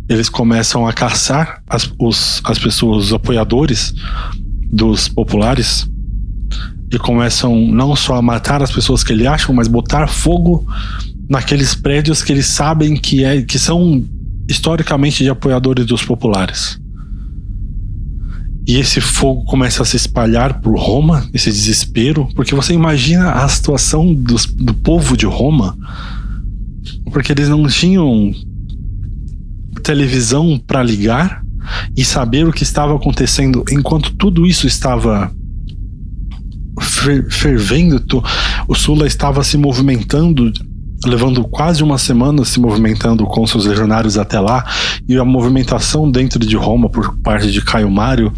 eles começam a caçar as pessoas, os apoiadores dos populares, e começam não só a matar as pessoas que eles acham, mas botar fogo naqueles prédios que eles sabem que são historicamente de apoiadores dos populares. E esse fogo começa a se espalhar por Roma, esse desespero, porque você imagina a situação do povo de Roma, porque eles não tinham televisão para ligar e saber o que estava acontecendo enquanto tudo isso estava fervendo. O Sulla estava se movimentando, levando quase uma semana se movimentando com seus legionários até lá, e a movimentação dentro de Roma por parte de Caio Mário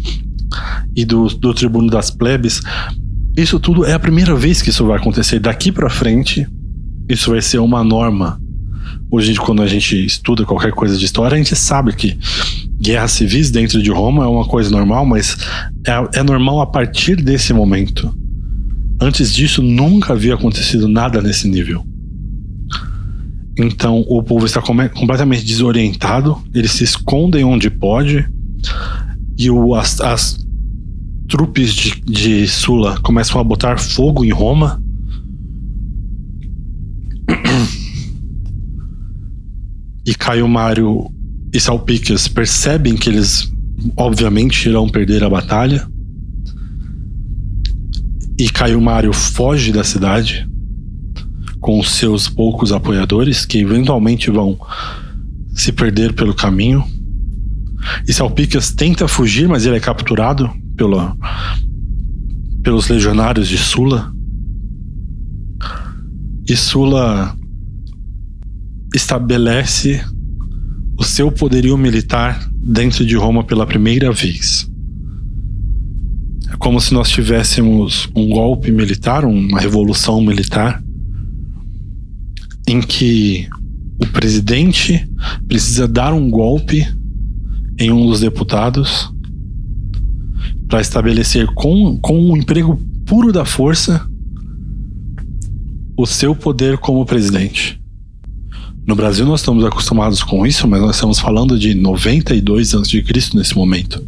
e do tribuno das plebes, isso tudo é a primeira vez que isso vai acontecer. Daqui pra frente, isso vai ser uma norma. Hoje, quando a gente estuda qualquer coisa de história, a gente sabe que guerras civis dentro de Roma é uma coisa normal, mas é normal a partir desse momento. Antes disso, nunca havia acontecido nada nesse nível. Então, o povo está completamente desorientado, eles se escondem onde pode, e as trupes de Sulla começam a botar fogo em Roma. E Caio Mário e Salpíquias percebem que eles obviamente irão perder a batalha. E Caio Mário foge da cidade com os seus poucos apoiadores, que eventualmente vão se perder pelo caminho. E Salpíquias tenta fugir, mas ele é capturado pelos legionários de Sulla. E Sulla estabelece o seu poderio militar dentro de Roma pela primeira vez. É como se nós tivéssemos um golpe militar, uma revolução militar, em que o presidente precisa dar um golpe em um dos deputados para estabelecer com um emprego puro da força o seu poder como presidente. No Brasil nós estamos acostumados com isso, mas nós estamos falando de 92 a.C. nesse momento.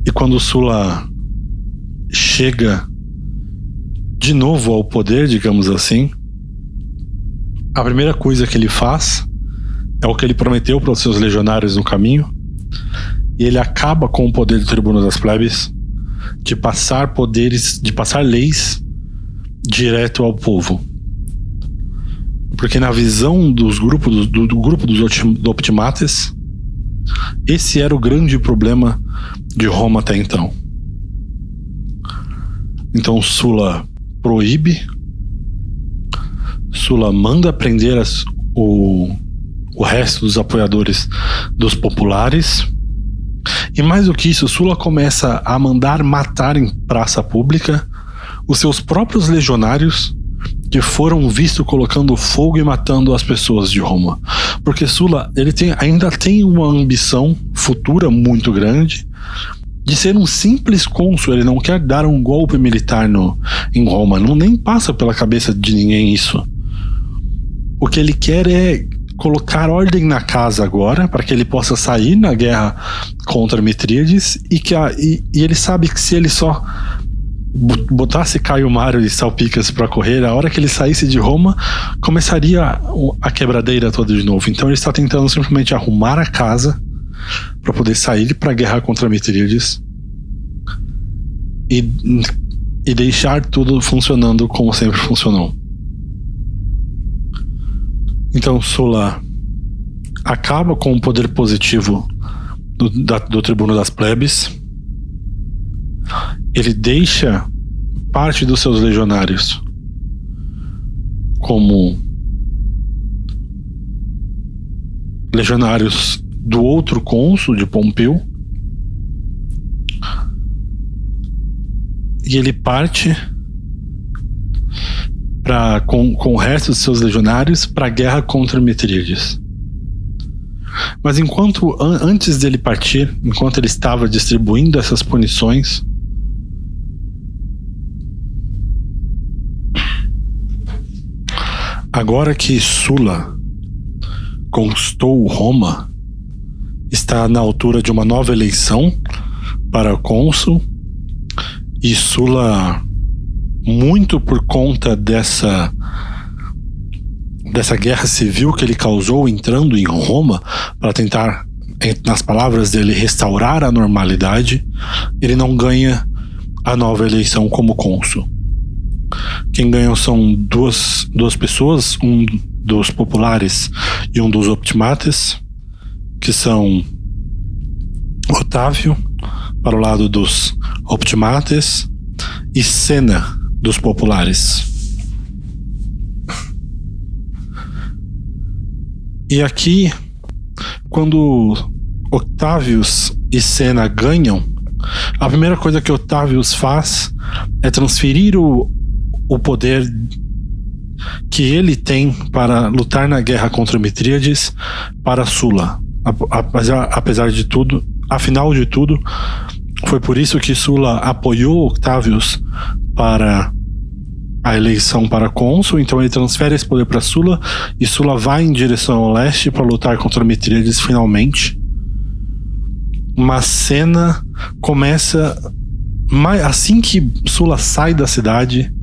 E quando Sulla chega de novo ao poder, digamos assim, a primeira coisa que ele faz é o que ele prometeu para os seus legionários no caminho, e ele acaba com o poder do tribuno das plebes de passar leis direto ao povo. Porque na visão do grupo dos optimates, esse era o grande problema de Roma até então. Então Sulla proíbe, Sulla manda prender o resto dos apoiadores dos populares, e mais do que isso, Sulla começa a mandar matar em praça pública os seus próprios legionários que foram vistos colocando fogo e matando as pessoas de Roma. Porque Sulla ainda tem uma ambição futura muito grande de ser um simples cônsul. Ele não quer dar um golpe militar em Roma, nem passa pela cabeça de ninguém isso. O que ele quer é colocar ordem na casa agora, para que ele possa sair na guerra contra Mitríades, e ele sabe que se ele só botasse Caio Mário e Salpíquias para correr, a hora que ele saísse de Roma, começaria a quebradeira toda de novo. Então ele está tentando simplesmente arrumar a casa para poder sair para a guerra contra Mitríades e deixar tudo funcionando como sempre funcionou. Então Sulla acaba com o poder positivo do tribuno das plebes. Ele deixa parte dos seus legionários como legionários do outro cônsul de Pompeu, e ele parte com o resto dos seus legionários para a guerra contra Mitríades. Mas antes dele partir, enquanto ele estava distribuindo essas punições, agora que Sulla conquistou Roma, está na altura de uma nova eleição para cônsul, e Sulla, muito por conta dessa guerra civil que ele causou entrando em Roma para tentar, nas palavras dele, restaurar a normalidade, ele não ganha a nova eleição como cônsul. Quem ganham são duas pessoas, um dos populares e um dos optimates, que são Otávio para o lado dos optimates e Sena dos populares. E aqui, quando Octávius e Senna ganham, a primeira coisa que Octavius faz é transferir o poder que ele tem para lutar na guerra contra Mitríades para Sulla. Apesar de tudo, afinal de tudo, foi por isso que Sulla apoiou Octavius para a eleição para cônsul. Então ele transfere esse poder para Sulla, e Sulla vai em direção ao leste para lutar contra Mitríades finalmente. Mas Senna começa, assim que Sulla sai da cidade,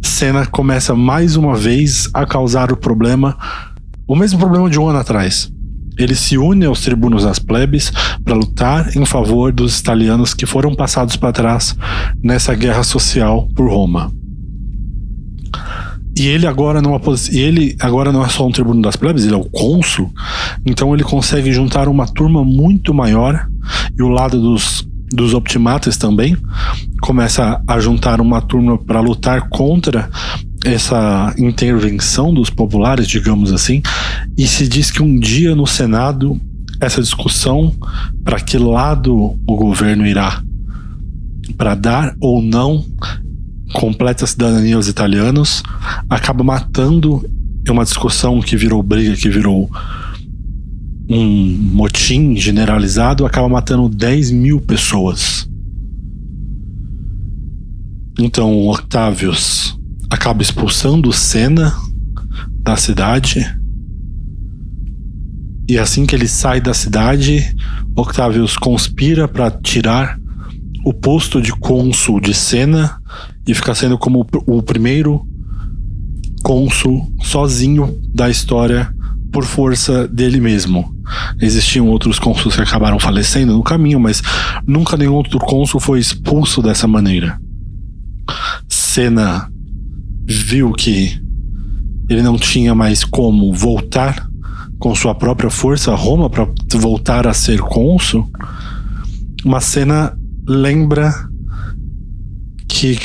Senna começa mais uma vez a causar o mesmo problema de um ano atrás. Ele se une aos tribunos das plebes para lutar em favor dos italianos que foram passados para trás nessa guerra social por Roma. E ele agora não é só um tribuno das plebes, ele é o cônsul. Então ele consegue juntar uma turma muito maior, e o lado dos optimates também começa a juntar uma turma para lutar contra essa intervenção dos populares, digamos assim. E se diz que um dia no Senado, essa discussão para que lado o governo irá, para dar ou não completa cidadania aos italianos, acaba matando. É uma discussão que virou briga, que virou um motim generalizado, acaba matando 10 mil pessoas. Então Octavius acaba expulsando Senna da cidade, e assim que ele sai da cidade, Octavius conspira para tirar o posto de cônsul de Senna e ficar sendo como o primeiro cônsul sozinho da história por força dele mesmo. Existiam outros cônsuls que acabaram falecendo no caminho, mas nunca nenhum outro cônsul foi expulso dessa maneira. Senna viu que ele não tinha mais como voltar com sua própria força a Roma para voltar a ser cônsul, mas Senna lembra que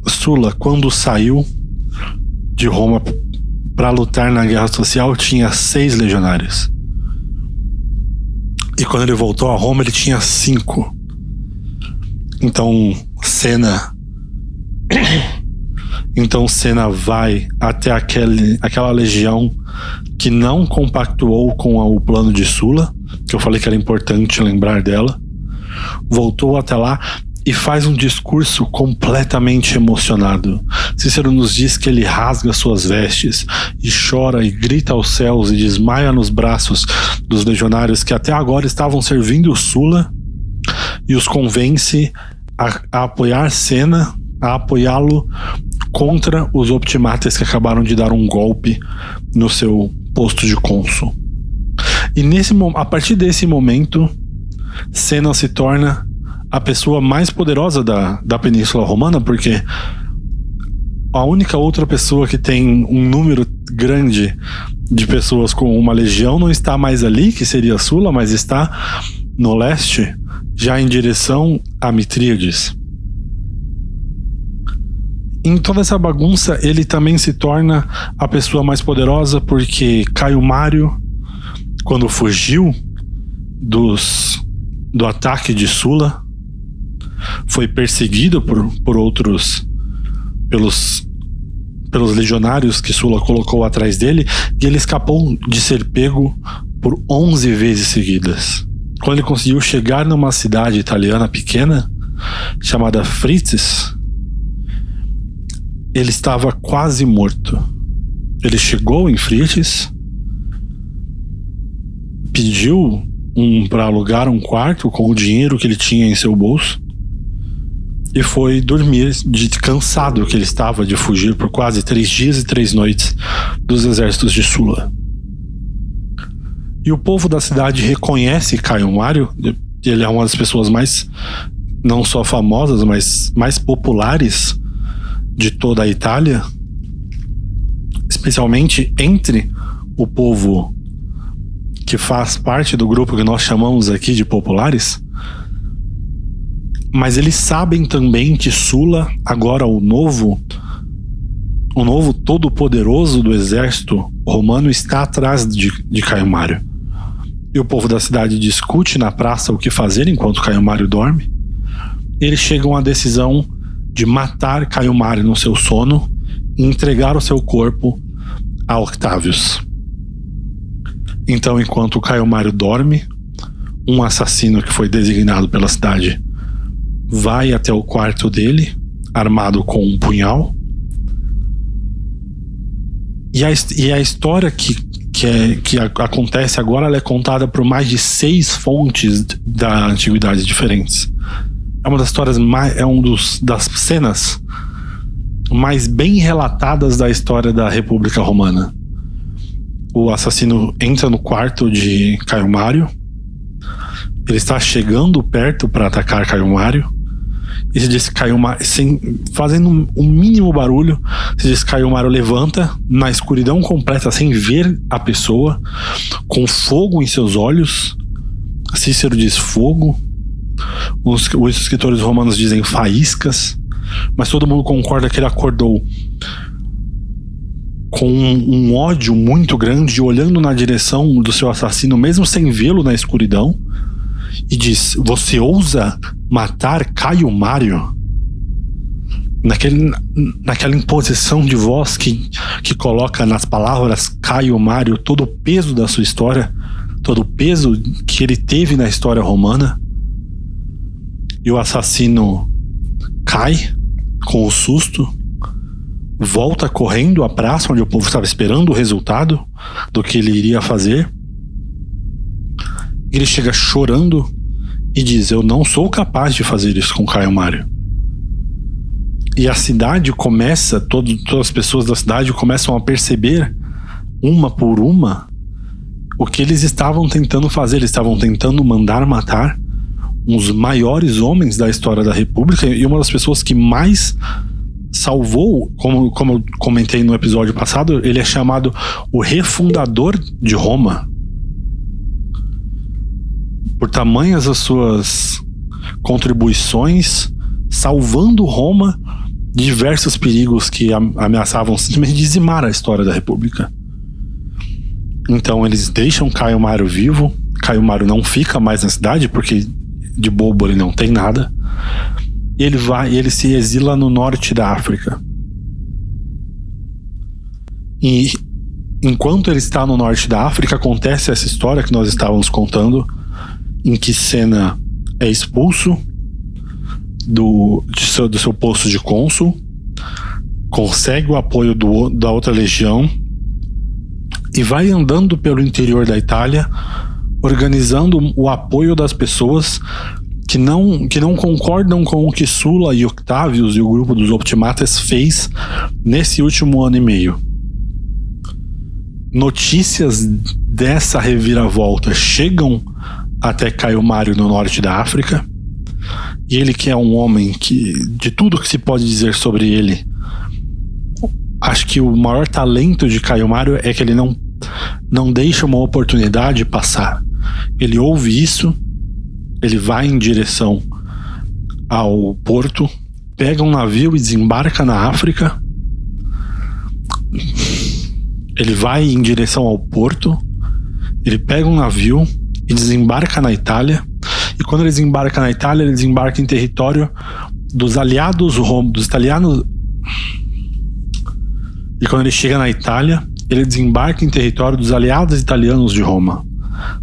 Sulla, quando saiu de Roma para lutar na guerra social, tinha 6 legionários. E quando ele voltou a Roma, ele tinha 5. Então Senna vai até aquela legião que não compactuou com o plano de Sulla, que eu falei que era importante lembrar dela. Voltou até lá e faz um discurso completamente emocionado. Cícero nos diz que ele rasga suas vestes e chora e grita aos céus e desmaia nos braços dos legionários que até agora estavam servindo Sulla, e os convence a apoiar Senna, a apoiá-lo contra os optimates que acabaram de dar um golpe no seu posto de cônsul. E a partir desse momento, Senna se torna a pessoa mais poderosa da Península Romana, porque a única outra pessoa que tem um número grande de pessoas com uma legião não está mais ali, que seria Sulla, mas está no leste, já em direção a Mitríades. Em toda essa bagunça, ele também se torna a pessoa mais poderosa, porque Caio Mário, quando fugiu do ataque de Sulla, foi perseguido pelos legionários que Sulla colocou atrás dele, e ele escapou de ser pego por 11 vezes seguidas. Quando ele conseguiu chegar numa cidade italiana pequena chamada Fritsches, ele estava quase morto. Ele chegou em Fritsches, pediu para alugar um quarto com o dinheiro que ele tinha em seu bolso e foi dormir de cansado que ele estava de fugir por quase 3 dias e 3 noites dos exércitos de Sulla. E o povo da cidade reconhece Caio Mário. Ele é uma das pessoas mais, não só famosas, mas mais populares de toda a Itália, especialmente entre o povo que faz parte do grupo que nós chamamos aqui de populares. Mas eles sabem também que Sulla, agora o novo todo-poderoso do exército romano, está atrás de Caio Mário. e o povo da cidade discute na praça o que fazer enquanto Caio Mário dorme. Eles chegam à decisão de matar Caio Mário no seu sono e entregar o seu corpo a Octavius. Então, enquanto Caio Mário dorme, um assassino que foi designado pela cidade vai até o quarto dele, armado com um punhal. E a história que acontece agora, ela é contada por mais de 6 fontes da antiguidade diferentes. É uma das histórias das cenas mais bem relatadas da história da República Romana. O assassino entra no quarto de Caio Mário. Ele está chegando perto para atacar Caio Mário. E se diz que Caio Mário, fazendo um mínimo barulho, se diz que Caio Mário levanta na escuridão completa, sem ver a pessoa, com fogo em seus olhos. Cícero diz fogo. Os escritores romanos dizem faíscas. Mas todo mundo concorda que ele acordou com um ódio muito grande, olhando na direção do seu assassino, mesmo sem vê-lo na escuridão, e diz: você ousa matar Caio Mário? Naquela imposição de voz que coloca nas palavras Caio Mário todo o peso da sua história, todo o peso que ele teve na história romana. E o assassino cai com o susto, volta correndo à praça onde o povo estava esperando o resultado do que ele iria fazer. Ele chega chorando e diz: eu não sou capaz de fazer isso com Caio Mário. E a cidade começa, todas as pessoas da cidade começam a perceber, uma por uma, o que eles estavam tentando fazer. Eles estavam tentando mandar matar um dos maiores homens da história da República e uma das pessoas que mais salvou, como eu comentei no episódio passado, ele é chamado o refundador de Roma. Por tamanhas as suas contribuições, salvando Roma de diversos perigos que ameaçavam simplesmente dizimar a história da República. Então eles deixam Caio Mário vivo. Caio Mário não fica mais na cidade, porque de bobo ele não tem nada. E ele se exila no norte da África. E enquanto ele está no norte da África, acontece essa história que nós estávamos contando, em que Senna é expulso do seu posto de cônsul, consegue o apoio da outra legião e vai andando pelo interior da Itália, organizando o apoio das pessoas que não concordam com o que Sulla e Octavius e o grupo dos Optimates fez nesse último ano e meio. Notícias dessa reviravolta chegam até Caio Mário no norte da África, e ele, que é um homem que, de tudo que se pode dizer sobre ele, acho que o maior talento de Caio Mário é que ele não deixa uma oportunidade passar. Ele ouve isso, ele vai em direção ao porto, pega um navio e desembarca na África. Ele vai em direção ao porto, ele pega um navio e desembarca na Itália. E quando ele desembarca na Itália, ele desembarca em território dos aliados dos italianos. E quando ele chega na Itália, ele desembarca em território dos aliados italianos de Roma,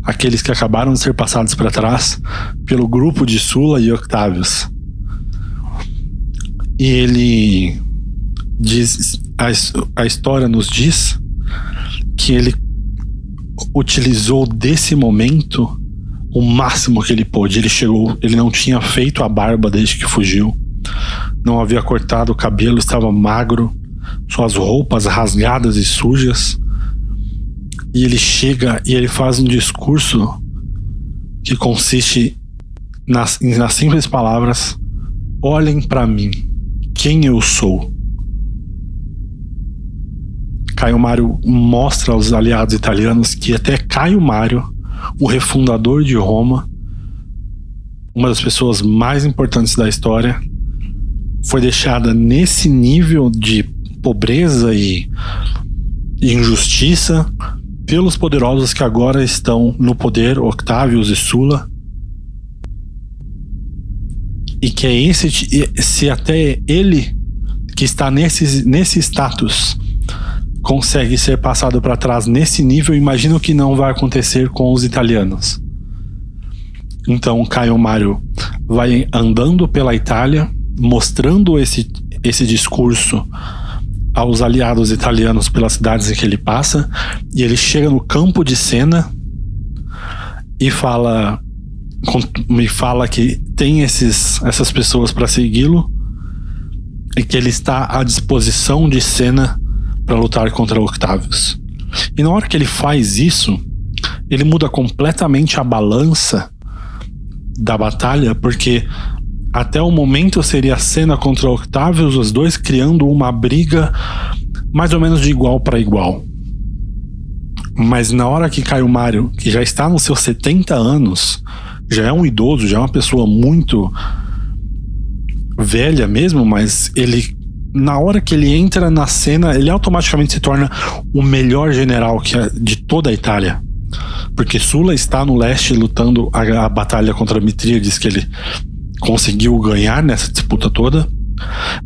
aqueles que acabaram de ser passados para trás pelo grupo de Sulla e Octavius. E ele diz, a história nos diz que ele utilizou desse momento o máximo que ele pôde. Ele não tinha feito a barba desde que fugiu, não havia cortado o cabelo, estava magro, suas roupas rasgadas e sujas. E ele chega e ele faz um discurso que consiste nas simples palavras: olhem para mim, quem eu sou. Caio Mário mostra aos aliados italianos que até Caio Mário, o refundador de Roma, uma das pessoas mais importantes da história, foi deixada nesse nível de pobreza e injustiça pelos poderosos que agora estão no poder, Octavius e Sulla. E que é se até ele, que está nesse status, consegue ser passado para trás nesse nível, imagina o que não vai acontecer com os italianos. Então Caio Mário vai andando pela Itália, mostrando esse discurso aos aliados italianos pelas cidades em que ele passa, e ele chega no campo de Sena e me fala que tem essas pessoas para segui-lo e que ele está à disposição de Sena para lutar contra Octavius. E na hora que ele faz isso, ele muda completamente a balança da batalha, porque até o momento seria Sena contra Octavius, os dois criando uma briga mais ou menos de igual para igual. Mas na hora que Caio Mário, que já está nos seus 70 anos, já é um idoso, já é uma pessoa muito velha mesmo, mas na hora que ele entra na cena, ele automaticamente se torna o melhor general de toda a Itália. Porque Sulla está no leste lutando a batalha contra Mitríades, que ele conseguiu ganhar nessa disputa toda.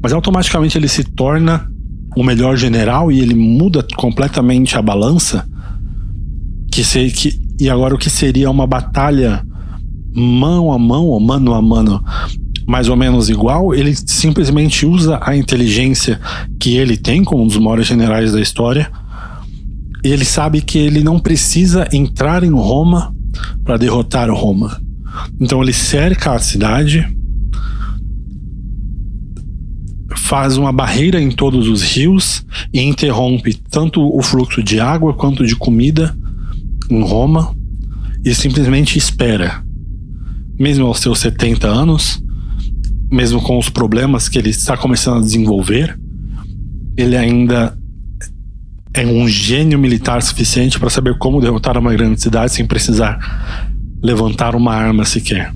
Mas automaticamente ele se torna o melhor general e ele muda completamente a balança. E agora o que seria uma batalha mão a mão, ou mano a mano, mais ou menos igual, ele simplesmente usa a inteligência que ele tem como um dos maiores generais da história, e ele sabe que ele não precisa entrar em Roma para derrotar Roma. Então ele cerca a cidade, faz uma barreira em todos os rios e interrompe tanto o fluxo de água quanto de comida em Roma, e simplesmente espera. Mesmo aos seus 70 anos, mesmo com os problemas que ele está começando a desenvolver, ele ainda é um gênio militar suficiente para saber como derrotar uma grande cidade sem precisar levantar uma arma sequer.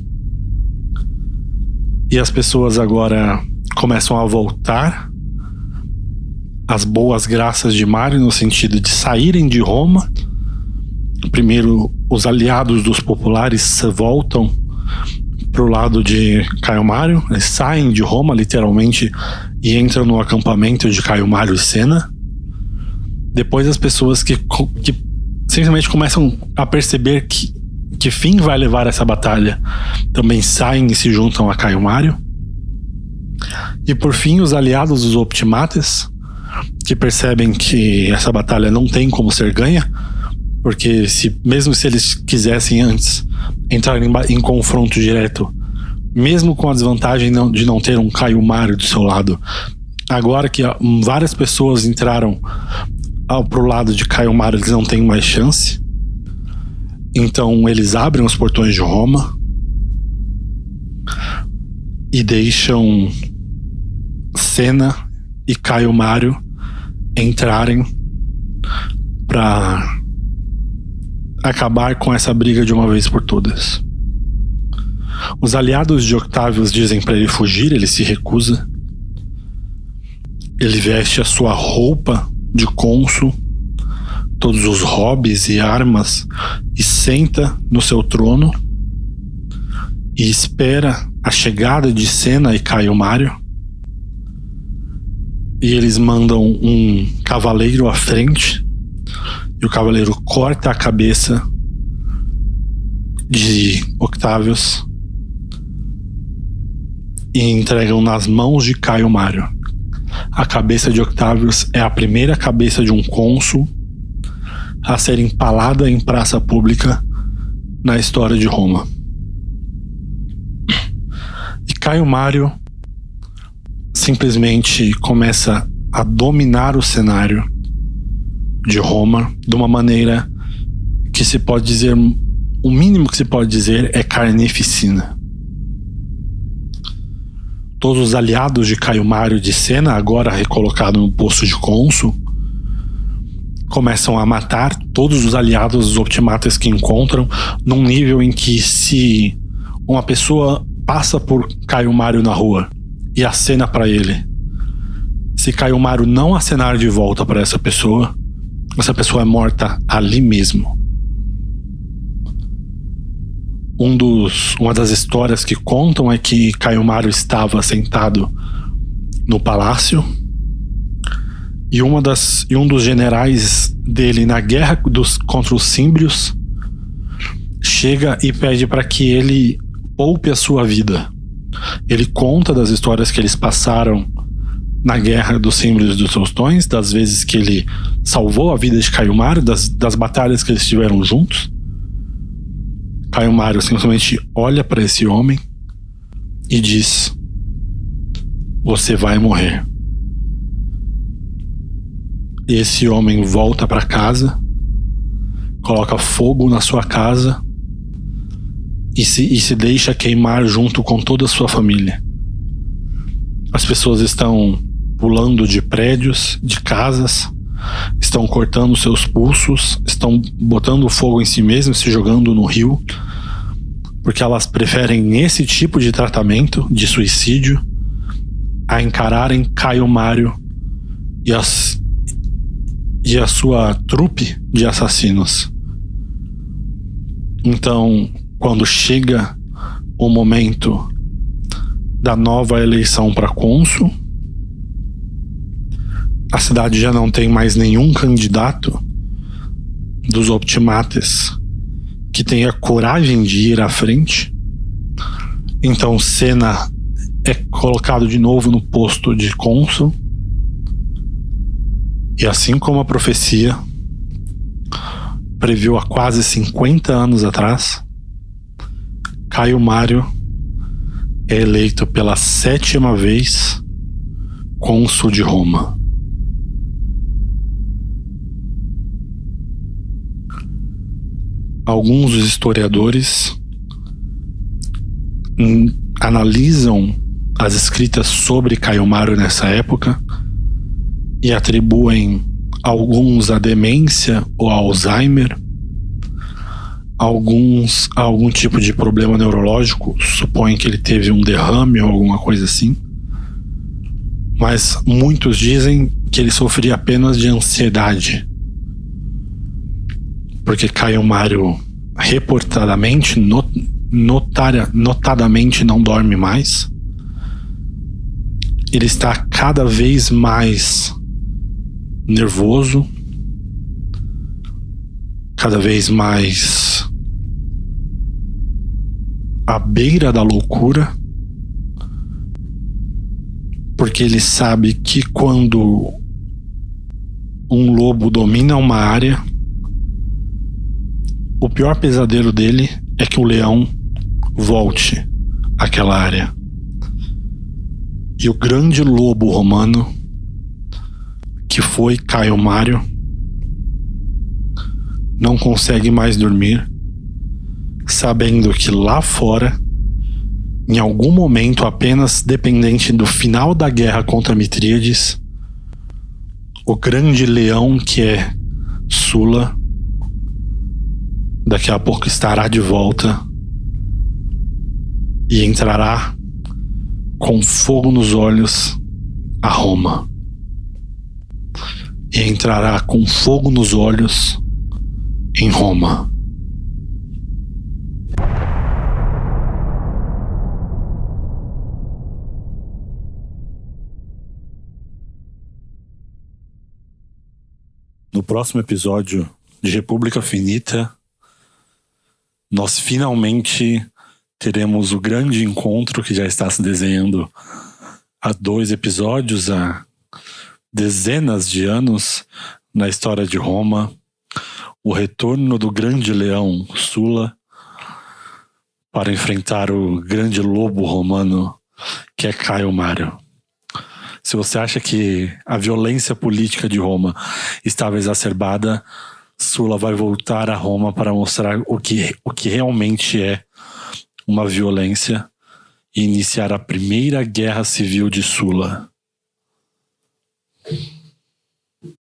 E as pessoas agora começam a voltar às boas graças de Mário, no sentido de saírem de Roma. Primeiro, os aliados dos populares voltam pro lado de Caio Mário, eles saem de Roma literalmente e entram no acampamento de Caio Mário e Sena. Depois as pessoas que simplesmente começam a perceber que fim vai levar essa batalha também saem e se juntam a Caio Mário. E por fim os aliados dos Optimates, que percebem que essa batalha não tem como ser ganha, porque mesmo se eles quisessem antes entrar em confronto direto, mesmo com a desvantagem de não ter um Caio Mário do seu lado, agora que várias pessoas entraram pro lado de Caio Mário, eles não têm mais chance. Então eles abrem os portões de Roma e deixam Sena e Caio Mário entrarem para acabar com essa briga de uma vez por todas. Os aliados de Octavius dizem para ele fugir, ele se recusa. Ele veste a sua roupa de cônsul, todos os hobbies e armas, e senta no seu trono e espera a chegada de Sena e Caio Mário. E eles mandam um cavaleiro à frente, e o cavaleiro corta a cabeça de Octavius e entregam nas mãos de Caio Mário. A cabeça de Octavius é a primeira cabeça de um cônsul a ser empalada em praça pública na história de Roma. E Caio Mário simplesmente começa a dominar o cenário de Roma de uma maneira que se pode dizer, o mínimo que se pode dizer é carnificina. Todos os aliados de Caio Mário de Sena, agora recolocado no posto de cônsul, começam a matar todos os aliados dos Optimates que encontram, num nível em que, se uma pessoa passa por Caio Mário na rua e acena para ele, se Caio Mário não acenar de volta para essa pessoa, essa pessoa é morta ali mesmo. Uma das histórias que contam é que Caio Mário estava sentado no palácio e um dos generais dele na guerra contra os símbrios chega e pede para que ele poupe a sua vida. Ele conta das histórias que eles passaram na guerra dos símbrios e dos Tostões, das vezes que ele salvou a vida de Caio Mário, das batalhas que eles tiveram juntos. Caio Mário simplesmente olha para esse homem e diz: você vai morrer. E esse homem volta para casa, coloca fogo na sua casa e se deixa queimar junto com toda a sua família. As pessoas estão pulando de prédios, de casas, estão cortando seus pulsos, estão botando fogo em si mesmas, se jogando no rio, porque elas preferem esse tipo de tratamento de suicídio a encararem Caio Mário e a sua trupe de assassinos. Então, quando chega o momento da nova eleição para cônsul, a cidade já não tem mais nenhum candidato dos optimates que tenha coragem de ir à frente. Então Senna é colocado de novo no posto de cônsul, e assim como a profecia previu há quase 50 anos atrás, Caio Mário é eleito pela 7ª vez cônsul de Roma. Alguns dos historiadores analisam as escritas sobre Caio Mário nessa época e atribuem alguns a demência ou a Alzheimer, alguns a algum tipo de problema neurológico, supõem que ele teve um derrame ou alguma coisa assim, mas muitos dizem que ele sofria apenas de ansiedade, porque Caio Mário reportadamente, notadamente não dorme mais. Ele está cada vez mais nervoso, cada vez mais à beira da loucura, porque ele sabe que quando um lobo domina uma área, o pior pesadelo dele é que o leão volte àquela área. E o grande lobo romano, que foi Caio Mário, não consegue mais dormir, sabendo que lá fora, em algum momento apenas dependente do final da guerra contra Mitríades, o grande leão que é Sula daqui a pouco estará de volta e entrará com fogo nos olhos a Roma. E entrará com fogo nos olhos em Roma. No próximo episódio de República Finita, nós finalmente teremos o grande encontro que já está se desenhando há 2 episódios, há dezenas de anos na história de Roma, o retorno do grande leão Sula para enfrentar o grande lobo romano que é Caio Mário. Se você acha que a violência política de Roma estava exacerbada, Sula vai voltar a Roma para mostrar o que realmente é uma violência e iniciar a primeira guerra civil de Sula.